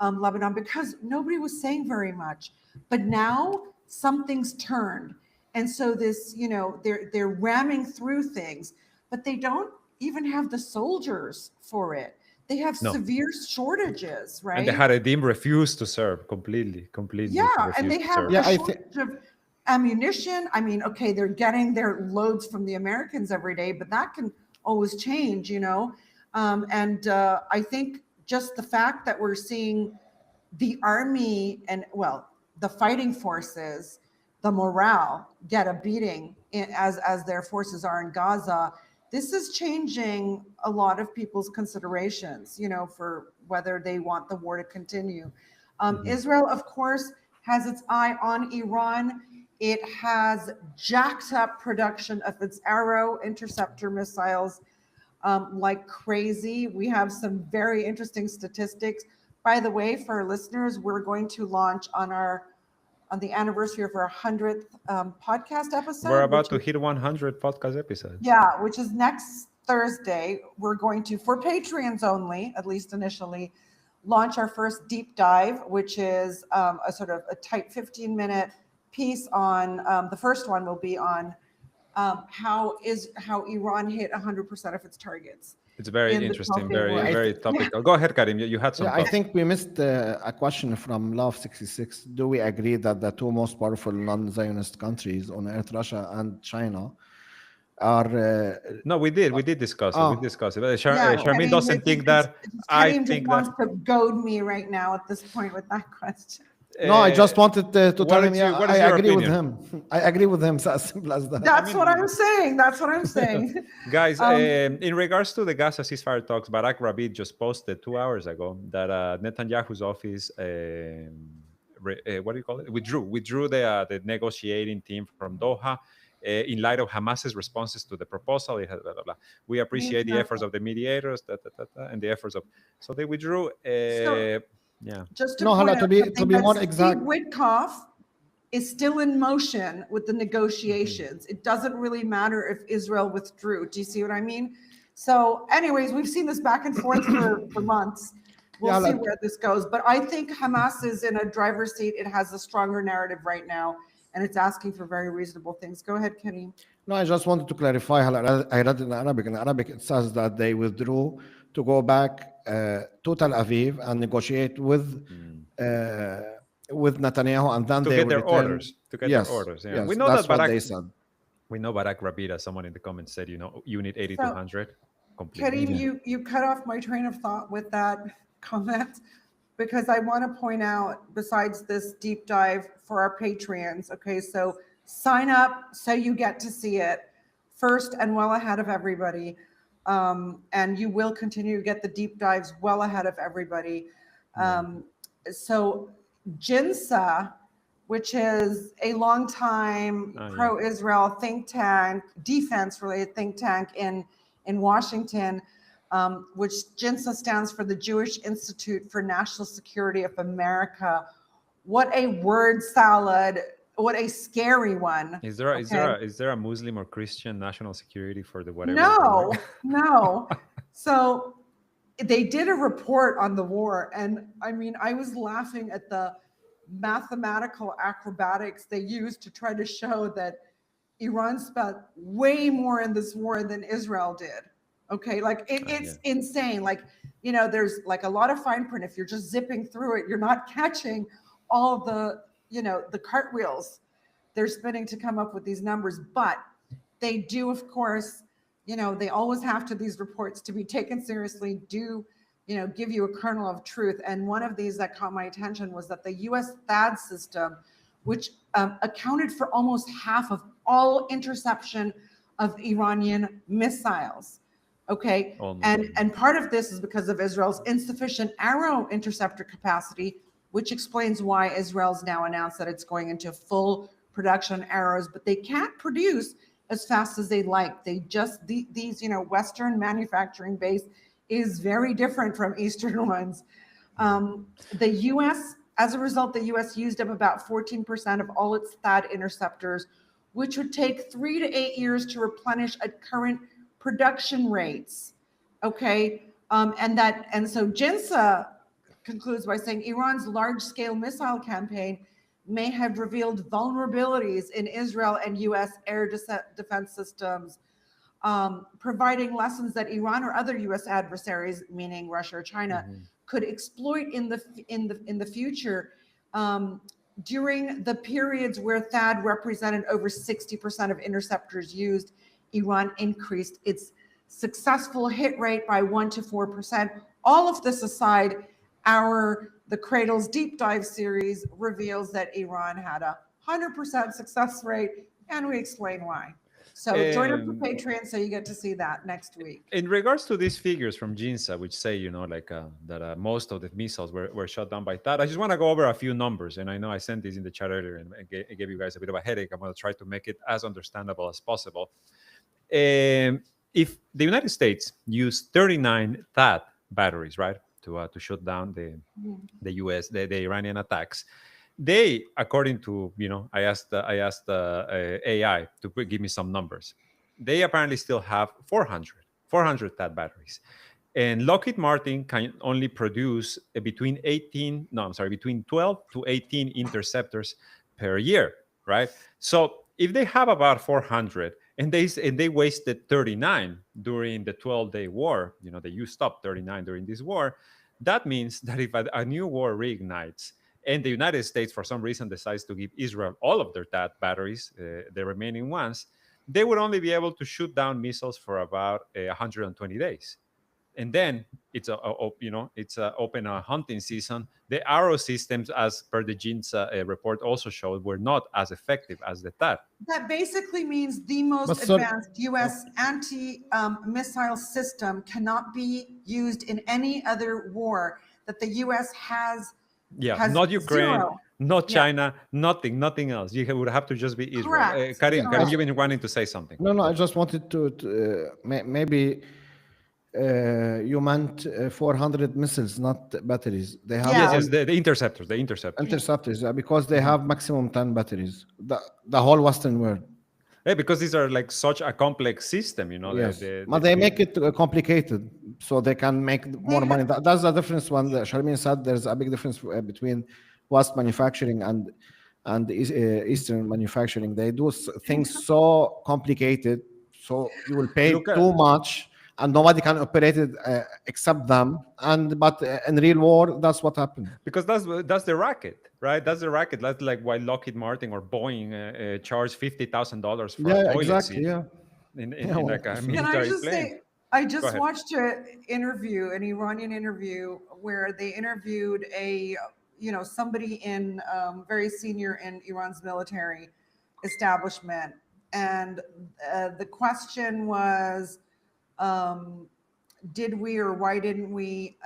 Lebanon, because nobody was saying very much. But now something's turned. And so this, they're ramming through things, but they don't even have the soldiers for it. They have severe shortages, right? And the Haredim refuse to serve completely. Yeah, and they have Yeah, a shortage of ammunition. I mean, okay, they're getting their loads from the Americans every day, but that can always change, I think just the fact that we're seeing the army and, the fighting forces, the morale get a beating as their forces are in Gaza. This is changing a lot of people's considerations, for whether they want the war to continue. Israel, of course, has its eye on Iran. It has jacked up production of its Arrow interceptor missiles like crazy. We have some very interesting statistics. By the way, for our listeners, we're going to launch on the anniversary of our 100th podcast episode. We're about to hit 100 podcast episodes. Yeah, which is next Thursday. We're going to, for Patreons only, at least initially, launch our first deep dive, which is a sort of a tight 15-minute piece on, the first one will be on how Iran hit 100% of its targets. It's very interesting, very topical. Go ahead, Karim. You had some. I think we missed a question from Love66. Do we agree that the two most powerful non-Zionist countries on earth, Russia and China, are? No, we did discuss it. We discussed it. Charmaine doesn't think that. I think wants to goad me right now at this point with that question. No, I just wanted to tell him. I agree with opinion? him. I agree with him. It's as simple as that. That's what I'm saying. That's what I'm saying. Guys, in regards to the Gaza ceasefire talks, Barak Rabin just posted 2 hours ago that Netanyahu's office, what do you call it? Withdrew the negotiating team from Doha in light of Hamas's responses to the proposal. Blah, blah, blah. We appreciate the efforts of the mediators, and the efforts of. So they withdrew. Yeah. Just to be more exact, Steve Witkoff is still in motion with the negotiations. It doesn't really matter if Israel withdrew. Do you see what I mean? So, anyways, we've seen this back and forth for months. We'll see where this goes. But I think Hamas is in a driver's seat. It has a stronger narrative right now, and it's asking for very reasonable things. Go ahead, Karim. No, I just wanted to clarify. I read in Arabic. In Arabic, it says that they withdrew to go back to Tel Aviv and negotiate with Netanyahu, and then to they get their return. orders. To get their orders. Yeah. Yes, We know that's that what they said. We know Barak Rabin, as someone in the comments said, Unit 8200. Completely. Karim, you cut off my train of thought with that comment, because I want to point out, besides this deep dive for our Patreons, okay, so sign up so you get to see it first and well ahead of everybody. And you will continue to get the deep dives well ahead of everybody. So Ginsa which is a long-time yeah. pro-Israel think tank, defense-related think tank in Washington, which Ginsa stands for the Jewish Institute for National Security of America. What a word salad! What a scary one. Is there okay? is there a Muslim or Christian national security for the whatever? No, no. So they did a report on the war, and I mean, I was laughing at the mathematical acrobatics they used to try to show that Iran spent way more in this war than Israel did. Okay, like it's insane. Like, you know, there's like a lot of fine print. If you're just zipping through it, you're not catching all the, you know, the cartwheels they're spinning to come up with these numbers. But they do, of course, you know, they always have to, these reports to be taken seriously, do, you know, give you a kernel of truth. And one of these that caught my attention was that the US THAAD system, which accounted for almost half of all interception of Iranian missiles. Okay. And part of this is because of Israel's insufficient arrow interceptor capacity, which explains why Israel's now announced that it's going into full production arrows, but they can't produce as fast as they like. They just, these, you know, Western manufacturing base is very different from Eastern ones. The US, as a result, the US used up about 14% of all its THAAD interceptors, which would take 3 to 8 years to replenish at current production rates. Okay. And so Ginsa concludes by saying Iran's large-scale missile campaign may have revealed vulnerabilities in Israel and US air defense systems, providing lessons that Iran or other US adversaries, meaning Russia or China, could exploit in the future. During the periods where THAAD represented over 60% of interceptors used, Iran increased its successful hit rate by 1 to 4%. All of this aside, the Cradle's Deep Dive series reveals that Iran had a 100% success rate, and we explain why. So join up for Patreon so you get to see that next week. In regards to these figures from Ginsa, which say, you know, like that most of the missiles were shot down by THAAD, I just want to go over a few numbers. And I know I sent this in the chat earlier and I gave you guys a bit of a headache. I'm going to try to make it as understandable as possible. If the United States used 39 THAAD batteries, right, to shut down the Iranian attacks, they, according to, you know, I asked AI to give me some numbers. They apparently still have 400 THAAD batteries, and Lockheed Martin can only produce between 12 to 18 interceptors per year, right? So if they have about 400 and they wasted 39 during the 12-day war, you know, they used up 39 during this war, that means that if a new war reignites and the United States, for some reason, decides to give Israel all of their THAAD batteries, the remaining ones, they would only be able to shoot down missiles for about 120 days. And then it's open hunting season. The arrow systems, as per the Ginsa report, also showed were not as effective as the THAAD. That basically means the most advanced U.S. anti-missile system cannot be used in any other war that the U.S. has. Has not Ukraine, zero. not China, nothing else. You would have to just be Israel. Karim, you've been wanting to say something. No, I just wanted to maybe you meant 400 missiles, not batteries. They have yes, the interceptors, interceptors, because they have maximum 10 batteries. The whole Western world. Yeah, because these are like such a complex system, you know. Yes, but they make it complicated so they can make more money. That's the difference. When Sharmin said there's a big difference between West manufacturing and Eastern manufacturing. They do things so complicated, so you will pay too much, and nobody can operate it except them. But in real war, that's what happened. Because that's the racket, right? That's the racket. That's like why Lockheed Martin or Boeing charge $50,000 for a toilet seat. In like a military plane. I just watched an Iranian interview, where they interviewed somebody in very senior in Iran's military establishment, and the question was, did we or why didn't we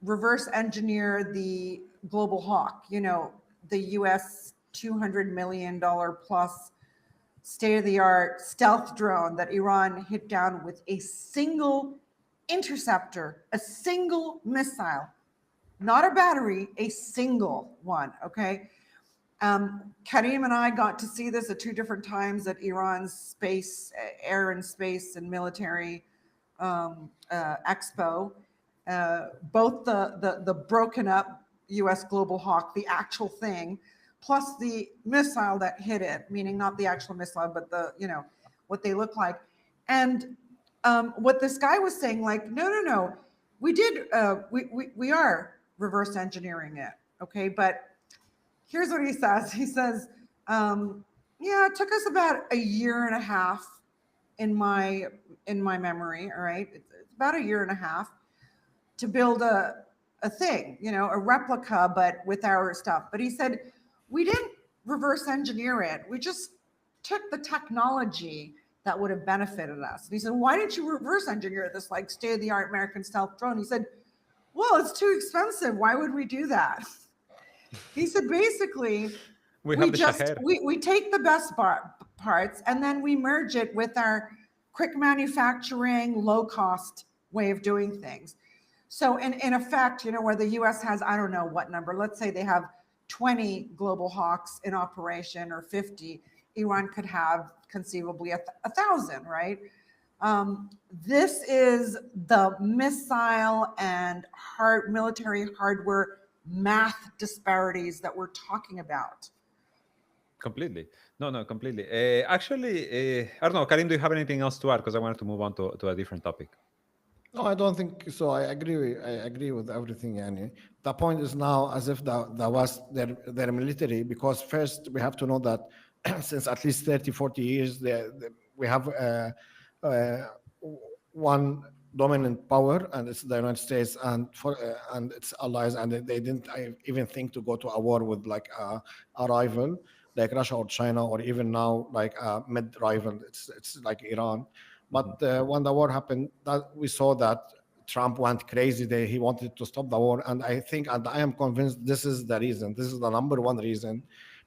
reverse engineer the Global Hawk, the US $200 million plus state-of-the-art stealth drone that Iran hit down with a single interceptor, a single missile, not a battery, a single one, okay? Karim and I got to see this at two different times at Iran's space, air and space and military expo. Both the broken up US Global Hawk, the actual thing, plus the missile that hit it, meaning not the actual missile, but what they look like. And what this guy was saying, like, no, we are reverse engineering it, okay? But here's what he says. He says, yeah, it took us about a year and a half in my memory, all right? It's about a year and a half to build a thing, a replica, but with our stuff. But he said, we didn't reverse engineer it. We just took the technology that would have benefited us. And he said, why didn't you reverse engineer this like state-of-the-art American stealth drone? He said, well, it's too expensive. Why would we do that? He said, basically, we take the best parts and then we merge it with our quick manufacturing, low cost way of doing things. So in effect, where the US has, I don't know what number, let's say they have 20 Global Hawks in operation or 50, Iran could have conceivably 1,000, right? This is the missile and military hardware math disparities that we're talking about. Completely. No, completely. Actually, I don't know, Karim, do you have anything else to add? Because I wanted to move on to a different topic. No, I don't think so. I agree with everything, Yani. The point is now as if that was their military, because first we have to know that since at least 30, 40 years, we have one dominant power, and it's the United States and its allies, and they didn't even think to go to a war with like a rival like Russia or China, or even now like a mid-rival. It's like Iran. But when the war happened, that we saw that Trump went crazy. He wanted to stop the war, and I think, and I am convinced, this is the reason. This is the number one reason,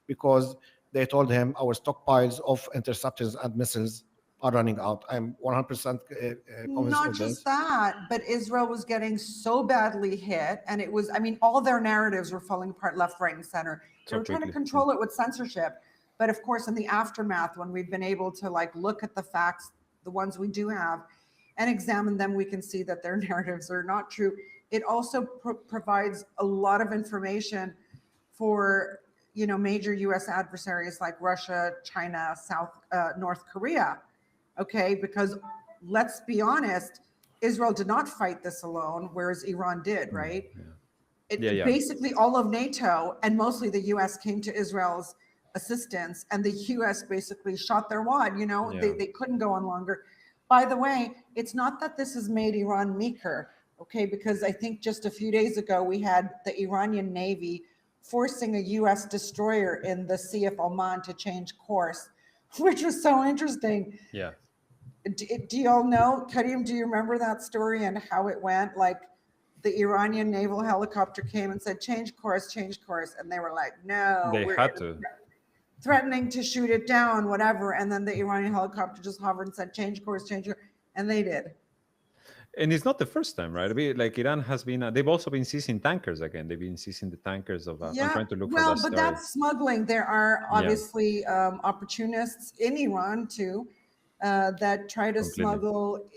because they told him our stockpiles of interceptors and missiles are running out. I'm 100% convinced. Not just that, but Israel was getting so badly hit, and it was, I mean, all their narratives were falling apart left, right, and center. They were trying to control it with censorship. But of course, in the aftermath, when we've been able to like look at the facts, the ones we do have, and examine them, we can see that their narratives are not true. It also provides a lot of information for major U.S. adversaries like Russia, China, North Korea. Okay, because let's be honest, Israel did not fight this alone, whereas Iran did, right? Basically, all of NATO and mostly the U.S. came to Israel's assistance, and the U.S. basically shot their wad. They couldn't go on longer. By the way, it's not that this has made Iran weaker, okay? Because I think just a few days ago we had the Iranian Navy forcing a U.S. destroyer in the Sea of Oman to change course, which was so interesting. Yeah. Do you all know, Karim, do you remember that story and how it went? Like the Iranian naval helicopter came and said, change course. And they were like, no. They had to. Threatening to shoot it down, whatever. And then the Iranian helicopter just hovered and said, change course. And they did. And it's not the first time, right? I mean, like Iran has been, they've also been seizing tankers again. They've been seizing the tankers of, I'm trying to look for that but story. that's smuggling. There are obviously opportunists in Iran too that try to smuggle,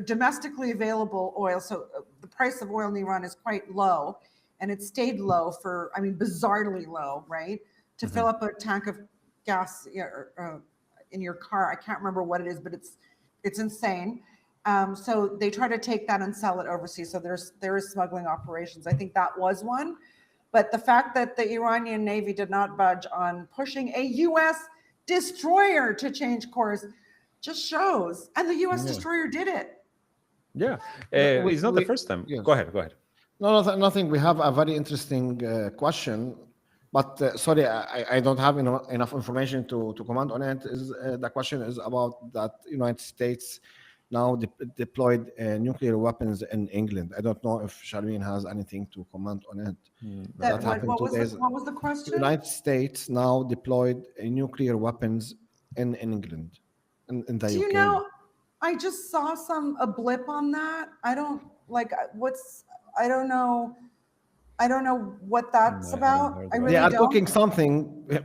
domestically available oil. So the price of oil in Iran is quite low, and it stayed low for, bizarrely low, right? To fill up a tank of gas in your car. I can't remember what it is, but it's insane. So they try to take that and sell it overseas. So there is smuggling operations. I think that was one. But the fact that the Iranian Navy did not budge on pushing a U.S. destroyer to change course just shows. And the U.S. destroyer did it. Yeah. It's not the first time. Go ahead. No, nothing. We have a very interesting question. But sorry, I don't have enough information to comment on it. The question is about that United States now deployed nuclear weapons in England. I don't know if Charlene has anything to comment on it. That That happened what 2 days. what was the The question? United States now deployed nuclear weapons in England, in the Do you UK. know? I just saw a blip on that. I don't like what's. I don't know. I don't know what that's I haven't about. heard I about They really are that. don't. cooking something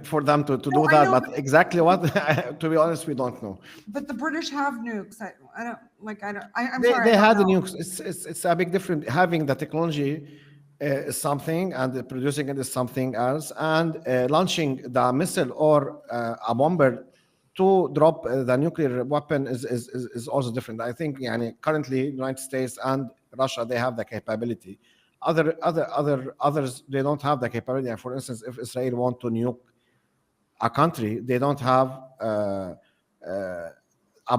for them to No, do I that, know, but exactly what, to be honest, we don't know. but the British have nukes. I don't like. I don't. I'm They, sorry. I they don't had the know. nukes. It's a big difference. Having the technology is something, and producing it is something else. And launching the missile or a bomber to drop the nuclear weapon is also different. I think, yani, currently, United States and Russia, they have the capability. Others, they don't have the capability. And for instance, if Israel want to nuke a country, they don't have a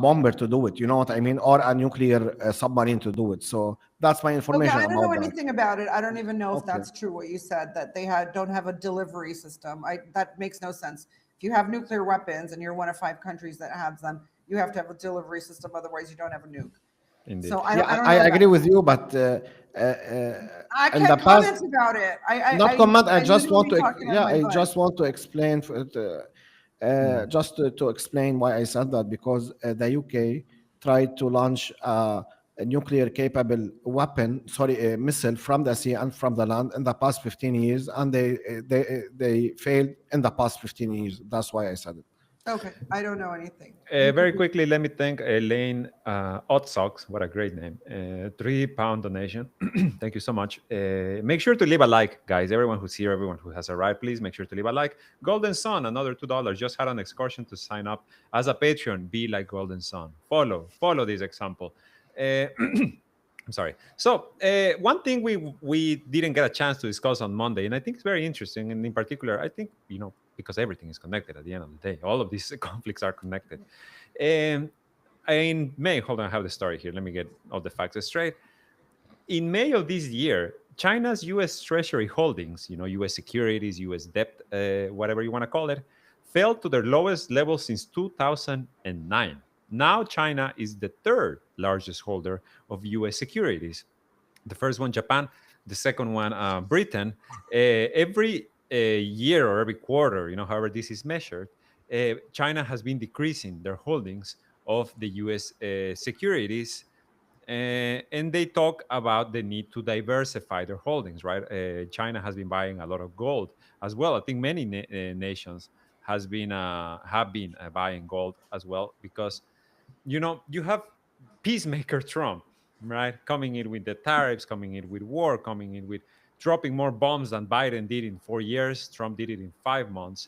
bomber to do it. You know what I mean? Or a nuclear submarine to do it. So that's my Okay, information I don't know about that. anything about it. I don't even know if Okay. that's true what you said that they don't have a delivery system. That makes no sense. If you have nuclear weapons and you're one of 5 countries that has them, you have to have a delivery system. Otherwise, you don't have a nuke. Indeed. So Yeah, I don't I know agree that. with you, but I in the can't past, comment about it. not comment. I I just want literally to, talking out of yeah, my I butt. just want to explain just to explain why I said that, because the UK tried to launch a nuclear capable weapon, sorry, a missile from the sea and from the land in the past 15 years, and they failed in the past 15 years. That's why I said it. Okay, I don't know anything. You Very could be- quickly, let me thank Elaine Odd Socks. What a great name. £3 donation. Thank you so much. Make sure to leave a like, guys. Everyone who's here, everyone who has arrived, please make sure to leave a like. Golden Sun, another $2. Just had an excursion to sign up as a Patreon. Be like Golden Sun. Follow this example. I'm sorry. So one thing we didn't get a chance to discuss on Monday, and I think it's very interesting, and in particular, I think, because everything is connected at the end of the day. All of these conflicts are connected. And in May, hold on, I have the story here. Let me get all the facts straight. In May of this year, China's U.S. Treasury holdings, U.S. securities, U.S. debt, whatever you want to call it, fell to their lowest level since 2009. Now, China is the third largest holder of U.S. securities. The first one, Japan. The second one, Britain. Every year or every quarter, however this is measured, China has been decreasing their holdings of the U.S. Securities, and they talk about the need to diversify their holdings. Right? China has been buying a lot of gold as well. I think many nations have been buying gold as well, because you have peacemaker Trump, right? Coming in with the tariffs, coming in with war, coming in with dropping more bombs than Biden did in 4 years. Trump did it in 5 months.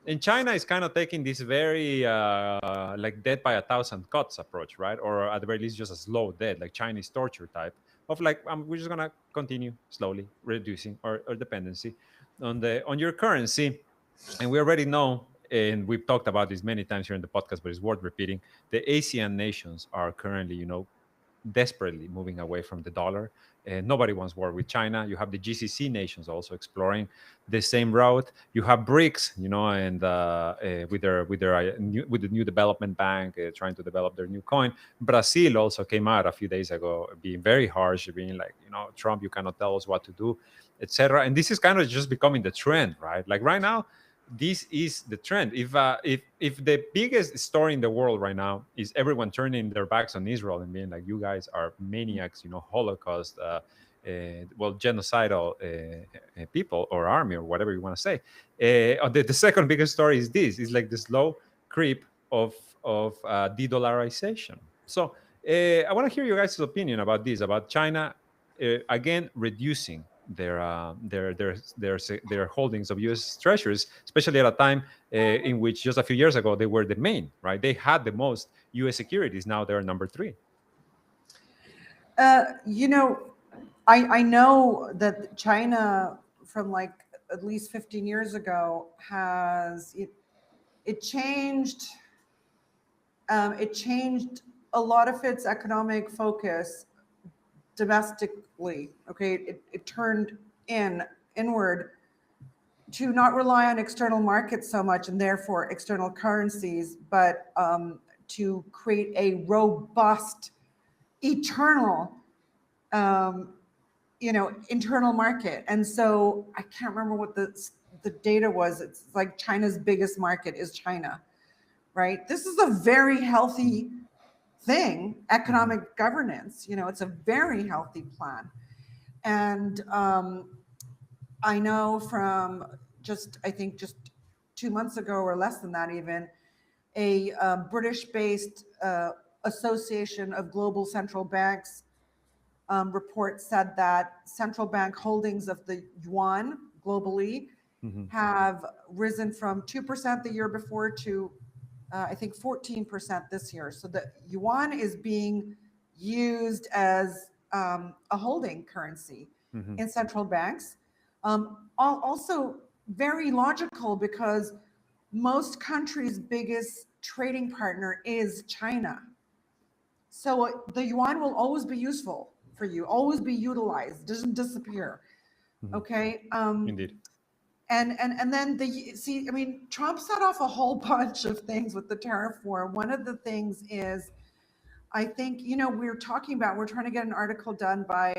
And China is kind of taking this very like death by a thousand cuts approach, right? Or at the very least, just a slow death, like Chinese torture type of like, we're just gonna continue slowly reducing our dependency on your currency. And we already know, and we've talked about this many times here in the podcast, but it's worth repeating. The ASEAN nations are currently, desperately moving away from the dollar. And nobody wants war with China. You have the GCC nations also exploring the same route. You have BRICS, and with the new development bank trying to develop their new coin. Brazil also came out a few days ago, being very harsh, being like, Trump, you cannot tell us what to do, etc. And this is kind of just becoming the trend, right? Like right now, this is the trend. If the biggest story in the world right now is everyone turning their backs on Israel and being like, you guys are maniacs, Holocaust, genocidal people or army or whatever you want to say. The second biggest story is this: is like the slow creep of de-dollarization. So I want to hear your guys' opinion about this, about China again reducing their holdings of U.S. treasuries, especially at a time in which just a few years ago they were the main, right? They had the most U.S. securities. Now they're number 3. You know, I know that China from like at least 15 years ago it changed it changed a lot of its economic focus domestically. Okay, it turned inward to not rely on external markets so much and therefore external currencies, but to create a robust eternal, internal market. And so I can't remember what the data was. It's like China's biggest market is China, right? This is a very healthy thing, economic governance. It's a very healthy plan. And I know from I think just 2 months ago or less than that even, a British-based Association of Global Central Banks report said that central bank holdings of the yuan globally have risen from 2% the year before to I think 14% this year. So the yuan is being used as a holding currency in central banks. Also very logical, because most countries' biggest trading partner is China. So the yuan will always be useful for you, always be utilized, doesn't disappear. Okay. Indeed. And then Trump set off a whole bunch of things with the tariff war. One of the things is, I think, we're trying to get an article done by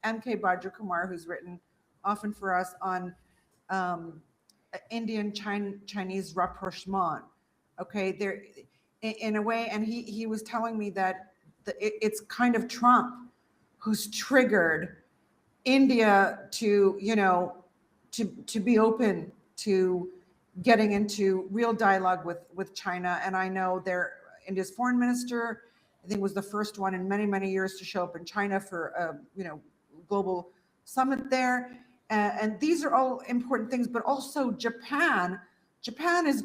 M.K. Bhadrakumar, who's written often for us on Indian Chinese rapprochement. Okay, there in a way, and he was telling me that it's kind of Trump who's triggered India to be open to getting into real dialogue with China. And I know India's foreign minister, I think, was the first one in many, many years to show up in China for a global summit there. And these are all important things, but also Japan is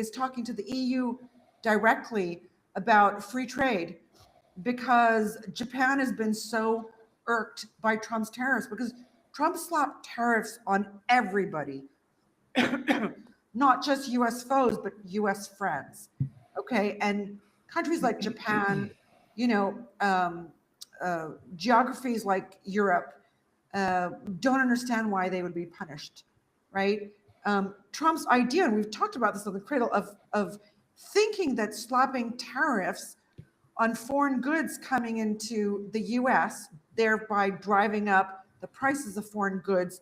talking to the EU directly about free trade, because Japan has been so irked by Trump's tariffs, because Trump slapped tariffs on everybody, not just US foes, but US friends. Okay. And countries like Japan, geographies like Europe, don't understand why they would be punished, right? Trump's idea, and we've talked about this on the Cradle, of thinking that slapping tariffs on foreign goods coming into the US, thereby driving up the prices of foreign goods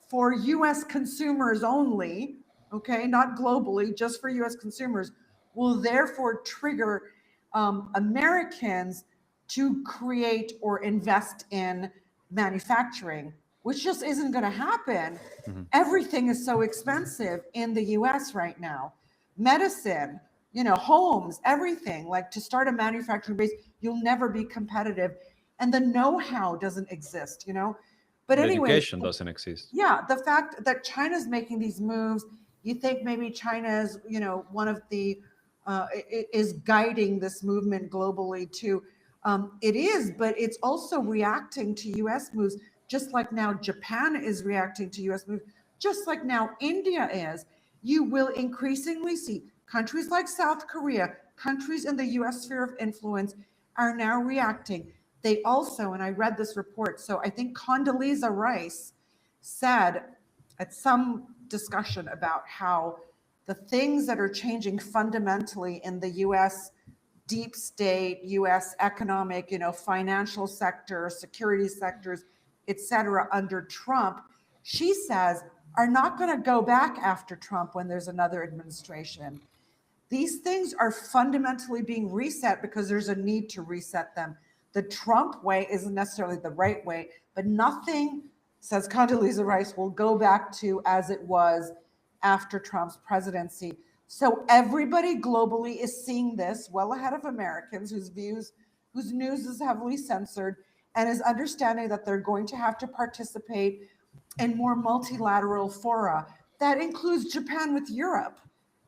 for US consumers only, okay, not globally, just for US consumers, will therefore trigger Americans to create or invest in manufacturing, which just isn't going to happen. Everything is so expensive in the US right now. Medicine, homes, everything. Like, to start a manufacturing base, you'll never be competitive. And the know-how doesn't exist, But anyway, education doesn't exist. Yeah, the fact that China's making these moves, you think maybe China is, one of the, is guiding this movement globally too. It is, but it's also reacting to US moves, just like now Japan is reacting to US moves, just like now India is. You will increasingly see countries like South Korea, countries in the US sphere of influence, are now reacting. They also, and I read this report, so I think Condoleezza Rice said at some discussion about how the things that are changing fundamentally in the US deep state, US economic, financial sector, security sectors, et cetera, under Trump, she says, are not going to go back after Trump when there's another administration. These things are fundamentally being reset because there's a need to reset them. The Trump way isn't necessarily the right way, but nothing, says Condoleezza Rice, will go back to as it was after Trump's presidency. So everybody globally is seeing this well ahead of Americans, whose news is heavily censored, and is understanding that they're going to have to participate in more multilateral fora. That includes Japan with Europe.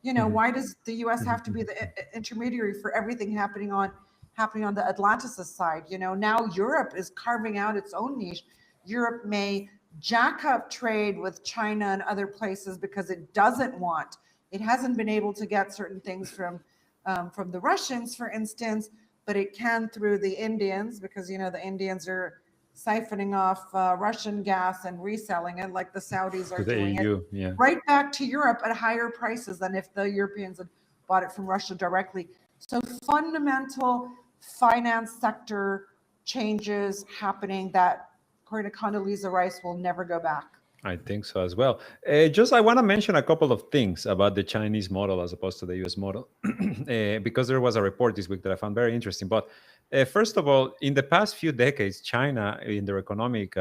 Why does the US have to be the intermediary for everything happening on the Atlanticist side? Now Europe is carving out its own niche. Europe may jack up trade with China and other places because it hasn't been able to get certain things from the Russians, for instance, but it can through the Indians, because the Indians are siphoning off Russian gas and reselling it, like the Saudis are doing EU, it, right back to Europe at higher prices than if the Europeans had bought it from Russia directly. So fundamental finance sector changes happening that, according to Condoleezza Rice, will never go back. I think so as well. I want to mention a couple of things about the Chinese model as opposed to the US model, because there was a report this week that I found very interesting. But first of all, in the past few decades, China, in their economic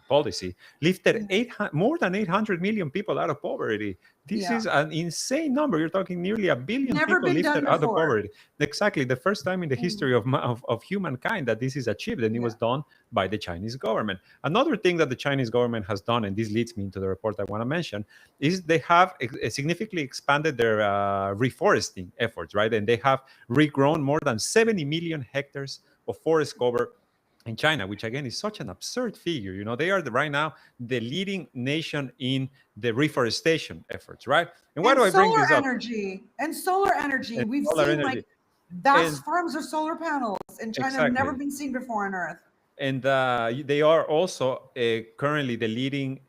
policy, lifted more than 800 million people out of poverty. This is an insane number. You're talking nearly a billion Never people been lifted done out of before. poverty. Exactly. The first time in the history of humankind that this is achieved, and it was done by the Chinese government. Another thing that the Chinese government has done, and this leads me into the report I want to mention, is they have significantly expanded their reforesting efforts, right? And they have regrown more than 70 million hectares of forest cover in China, which again is such an absurd figure. You know, they are right now the leading nation in the reforestation efforts, right? And why do I bring this up? And solar energy. And We've solar seen energy. like vast And- farms of solar panels in China, Exactly. never been seen before on Earth. And they are also currently the leading.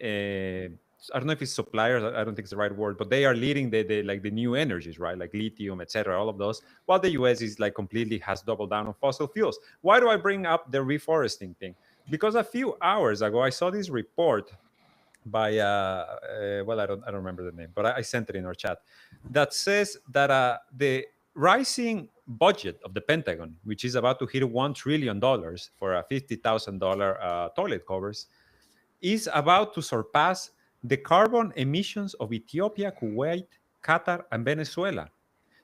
I don't know if it's suppliers. I don't think it's the right word, but they are leading the new energies, right? Like lithium, etc. All of those. While the US is like completely has doubled down on fossil fuels. Why do I bring up the reforesting thing? Because a few hours ago I saw this report by well, I don't remember the name, but I sent it in our chat, that says that the rising budget of the Pentagon, which is about to hit $1 trillion for a $50,000 toilet covers, is about to surpass the carbon emissions of Ethiopia, Kuwait, Qatar, and Venezuela.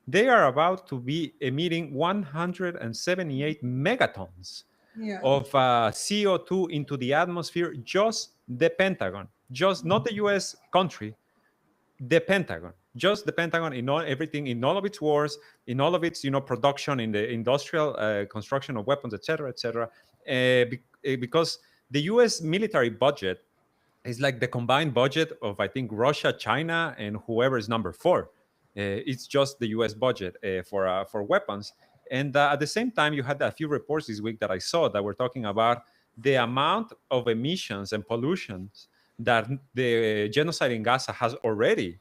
They are about to be emitting 178 megatons of CO2 into the atmosphere, just the Pentagon, just not the US country, the Pentagon, just the Pentagon in everything, in all of its wars, in all of its production, in the industrial construction of weapons, etc., etc. Because the US military budget is like the combined budget of, I think, Russia, China, and whoever is number 4. It's just the US budget for weapons. And at the same time, you had a few reports this week that I saw that were talking about the amount of emissions and pollutions that the genocide in Gaza has already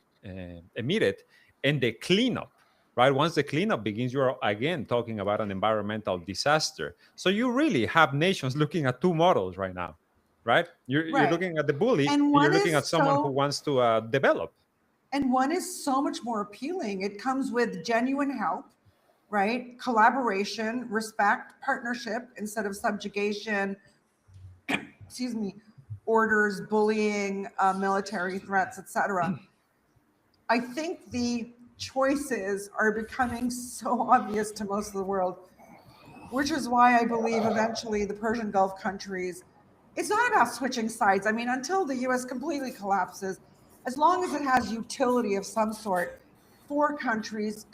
emitted, and the cleanup, right? Once the cleanup begins, you're again talking about an environmental disaster. So you really have nations looking at two models right now, right? You're looking at the bully, and you're looking at someone who wants to develop. And one is so much more appealing. It comes with genuine help, right? Collaboration, respect, partnership instead of subjugation, excuse me, orders, bullying, military threats, etc. I think the choices are becoming so obvious to most of the world, which is why I believe eventually the Persian Gulf countries, it's not about switching sides. I mean, until the US completely collapses, as long as it has utility of some sort for countries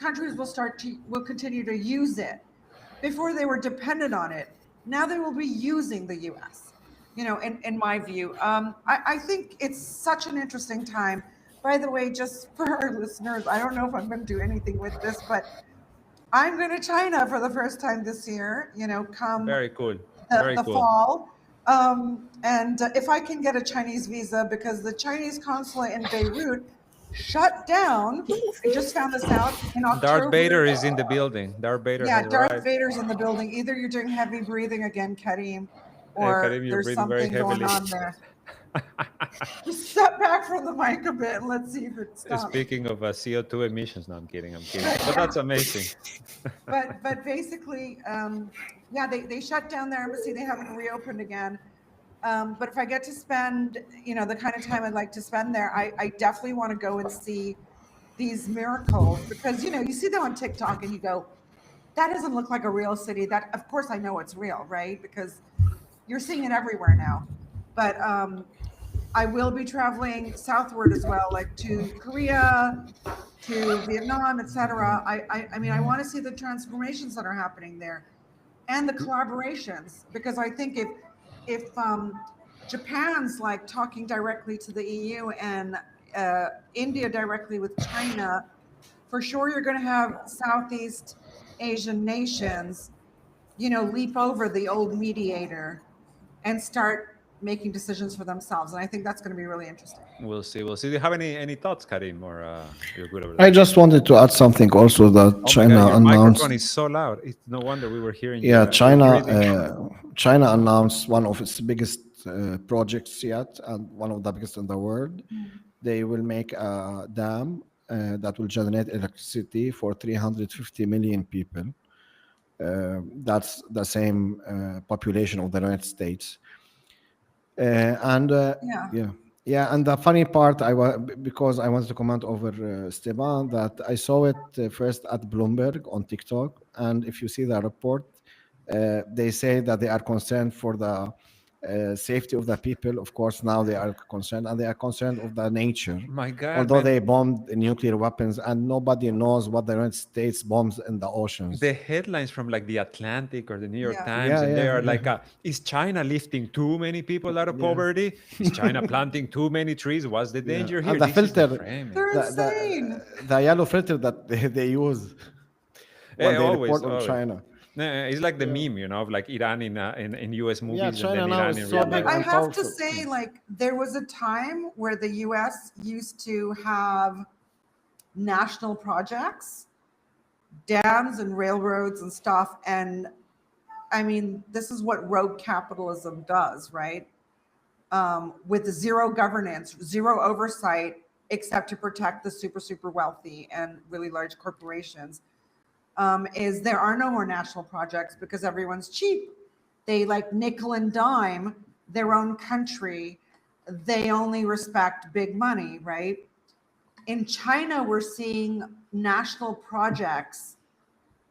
will continue to use it. Before they were dependent on it. Now they will be using the US, in my view. I think it's such an interesting time. By the way, just for our listeners, I don't know if I'm going to do anything with this, but I'm going to China for the first time this year, come Very cool. the fall. And if I can get a Chinese visa, because the Chinese consulate in Beirut shut down. I just found this out in October. Darth Vader is in the building. Darth Vader has Darth arrived. Vader's in the building. Either you're doing heavy breathing again, Karim, or Karim, you're there's breathing very something going heavily. on there. Just step back from the mic a bit and let's see if it stops. Speaking of CO2 emissions, no, I'm kidding. But that's amazing. but basically, they shut down their embassy. They haven't reopened again. But if I get to spend, the kind of time I'd like to spend there, I definitely want to go and see these miracles, because, you see them on TikTok and you go, that doesn't look like a real city. That, of course, I know it's real, right? Because you're seeing it everywhere now. But I will be traveling southward as well, like to Korea, to Vietnam, etc. I mean, I want to see the transformations that are happening there and the collaborations, because I think if Japan's like talking directly to the EU and India directly with China, for sure you're going to have Southeast Asian nations, leap over the old mediator and start making decisions for themselves. And I think that's going to be really interesting. We'll see. We'll see. Do you have any thoughts, Karim, or you're good over I there? just wanted to add something also that Oh my God, China your announced. microphone is so loud. It's no wonder we were hearing Yeah, your China breathing. China announced one of its biggest projects yet, and one of the biggest in the world. They will make a dam that will generate electricity for 350 million people. That's the same population of the United States. And Yeah. yeah, yeah. And the funny part, because I wanted to comment over Esteban, that I saw it first at Bloomberg on TikTok, and if you see the report, they say that they are concerned for the safety of the people. Of course, now they are concerned, and they are concerned of the nature. My God, Although man. they bombed nuclear weapons, and nobody knows what the United States bombs in the oceans. The headlines from like the Atlantic or the New York Yeah. Times, Yeah, and they yeah, are yeah. like, "Is China lifting too many people out of Yeah. poverty? Is China planting too many trees? What's the Yeah. danger here?" And the This is the filter, framing. They're the, insane. the yellow filter that they use when they Always, report on always. China. It's like the Yeah. meme, of like Iran in U.S. Yeah, movies and China then now Iran is in so real big life. I and have to powerful. say, like, there was a time where the US used to have national projects, dams and railroads and stuff. And I mean, this is what rogue capitalism does, right? With zero governance, zero oversight, except to protect the super wealthy and really large corporations. Is there are no more national projects because everyone's cheap. They like nickel and dime their own country. They only respect big money, right? In China, we're seeing national projects,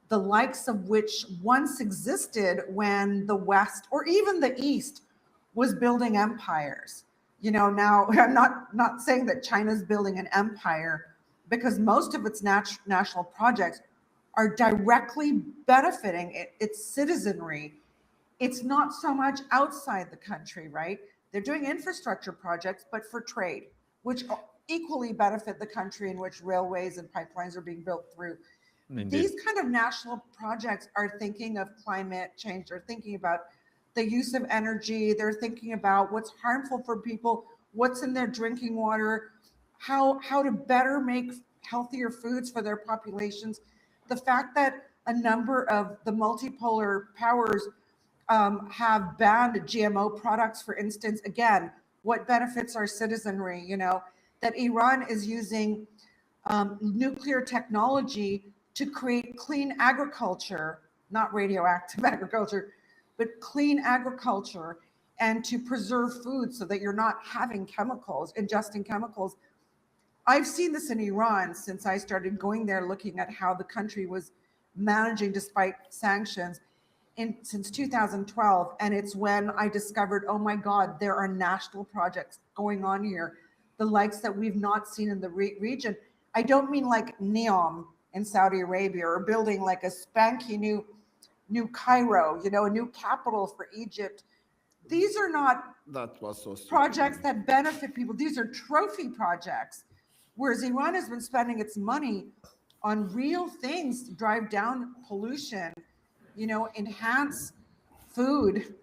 the likes of which once existed when the West or even the East was building empires. Now I'm not saying that China's building an empire, because most of its national projects are directly benefiting its citizenry. It's not so much outside the country, right? They're doing infrastructure projects, but for trade, which equally benefit the country in which railways and pipelines are being built through. Indeed. These kind of national projects are thinking of climate change. They're thinking about the use of energy. They're thinking about what's harmful for people, what's in their drinking water, how to better make healthier foods for their populations. The fact that a number of the multipolar powers have banned GMO products, for instance, again, what benefits our citizenry? That Iran is using nuclear technology to create clean agriculture, not radioactive agriculture, but clean agriculture, and to preserve food so that you're not having chemicals, ingesting chemicals. I've seen this in Iran since I started going there, looking at how the country was managing despite sanctions since 2012. And it's when I discovered, oh my God, there are national projects going on here, the likes that we've not seen in the region. I don't mean like NEOM in Saudi Arabia, or building like a spanky new Cairo, a new capital for Egypt. These are not That was so stupid. projects that benefit people. These are trophy projects. Whereas Iran has been spending its money on real things to drive down pollution, enhance food,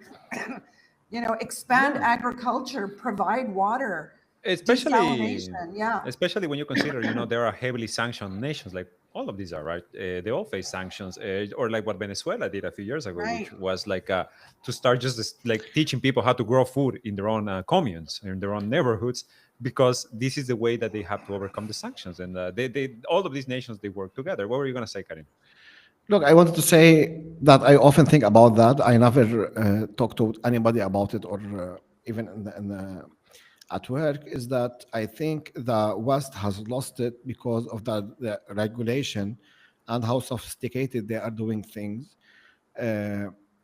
expand agriculture, provide water, especially desalination. Yeah. especially when you consider there are heavily sanctioned nations, like all of these are, right? They all face sanctions, or like what Venezuela did a few years ago, Right. which was like to start just like teaching people how to grow food in their own communes, in their own neighborhoods, because this is the way that they have to overcome the sanctions. And they all of these nations, they work together. What were you going to say, Karim? Look, I wanted to say that I often think about that. I never talk to anybody about it, or even at work. Is that I think the West has lost it because of the regulation and how sophisticated they are doing things.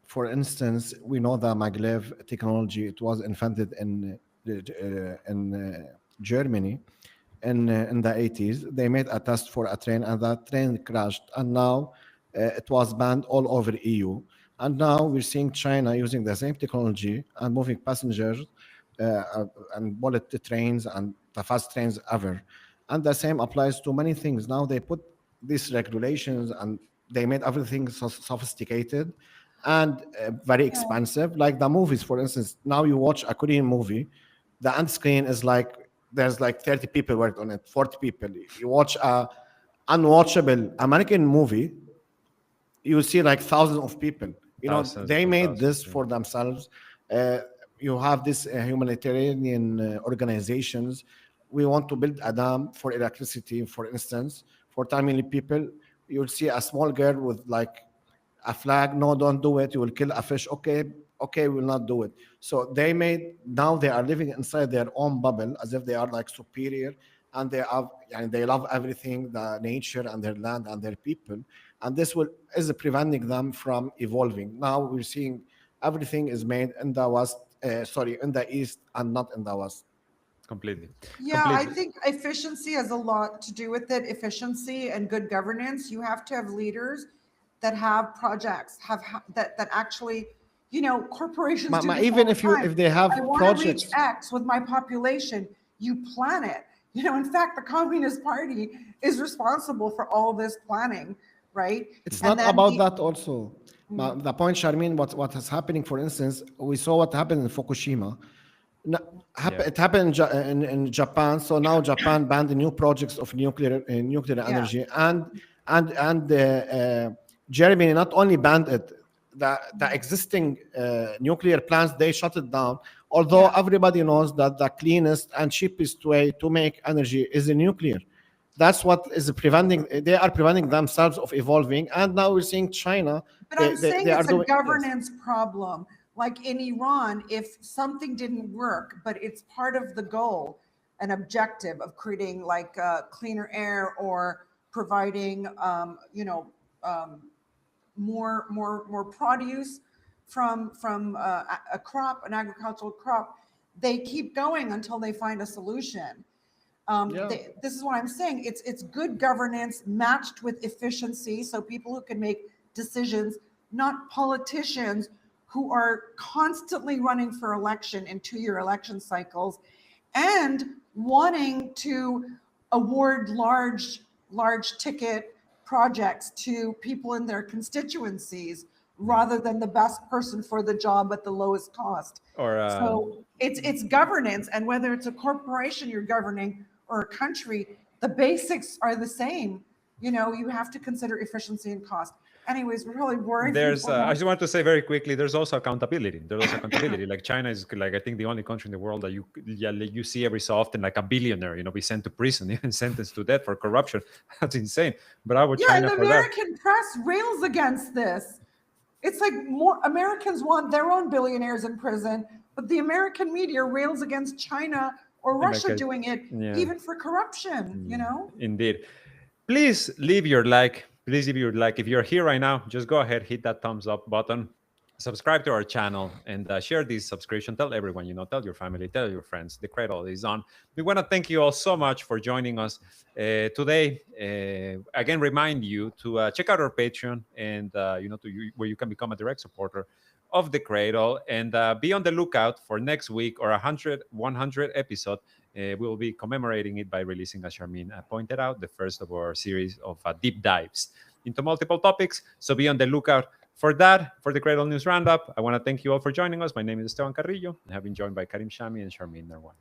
For instance, we know the maglev technology. It was invented in Germany in the 80s. They made a test for a train, and that train crashed. And now it was banned all over EU. And now we're seeing China using the same technology and moving passengers and bullet trains and the fast trains ever. And the same applies to many things. Now they put these regulations and they made everything so sophisticated. and very expensive. Like the movies, for instance, now you watch a Korean movie, the end screen is like there's like 30 people worked on it, 40 people. You watch a unwatchable American movie, you see like thousands of people. You know, Thousands they upon made thousands. this for themselves. Uh, you have this humanitarian organizations. We want to build a dam for electricity, for instance, for 10 million people. You'll see a small girl with like a flag. No, don't do it. You will kill a fish. Okay, okay, we will not do it. So they made, now they are living inside their own bubble as if they are like superior, and they have, and they love everything, the nature and their land and their people, and this will is preventing them from evolving. Now we're seeing everything is made in the west, sorry, in the east and not in the west. Completely. Yeah, I Completely. think efficiency has a lot to do with it. Efficiency and good governance. You have to have leaders that have projects, that actually, corporations do this all Even the if you time. if they have I want to reach projects. X with my population. You plan it. In fact, the Communist Party is responsible for all this planning, right? It's And not then about that also. The point, Charmin, what is happening, for instance, we saw what happened in Fukushima. No, Yeah. it happened in Japan. So now Japan banned the new projects of nuclear Yeah. energy, and Germany not only banned it, the existing nuclear plants, they shut it down. Although Yeah. everybody knows that the cleanest and cheapest way to make energy is the nuclear. That's what is preventing. They are preventing themselves of evolving, and now we're seeing China. But I'm saying They are it's a doing, yes. governance problem. Like in Iran, if something didn't work, but it's part of the goal, an objective of creating like cleaner air or providing, um, more produce from a crop, an agricultural crop, they keep going until they find a solution. Yeah. This is what I'm saying. It's good governance matched with efficiency, so people who can make decisions, not politicians who are constantly running for election in 2-year election cycles, and wanting to award large ticket projects to people in their constituencies rather than the best person for the job at the lowest cost. Or So it's governance, and whether it's a corporation you're governing or a country, the basics are the same. You have to consider efficiency and cost. Anyways, we're probably boring there's people. I just want to say very quickly, there's also accountability. There's also accountability. Like China is like, I think, the only country in the world that you see every so often like a billionaire be sent to prison, even sentenced to death for corruption. That's insane. Bravo, Yeah, and China, the for that. American press rails against this. It's like more Americans want their own billionaires in prison, but the American media rails against China or In that Russia case, doing it, yeah. even for corruption. Indeed. Please leave your like. Please leave your like. If you're here right now, just go ahead, hit that thumbs up button, subscribe to our channel, and share this subscription. Tell everyone, tell your family, tell your friends. The cradle is on. We want to thank you all so much for joining us today. Again, remind you to check out our Patreon and where you can become a direct supporter of the cradle, and be on the lookout for next week or 100 episode. We'll be commemorating it by releasing, as Charmin pointed out, the first of our series of deep dives into multiple topics. So be on the lookout for that. For the Cradle News Roundup, I want to thank you all for joining us. My name is Esteban Carrillo, and I have been joined by Karim Shami and Charmin Narwan.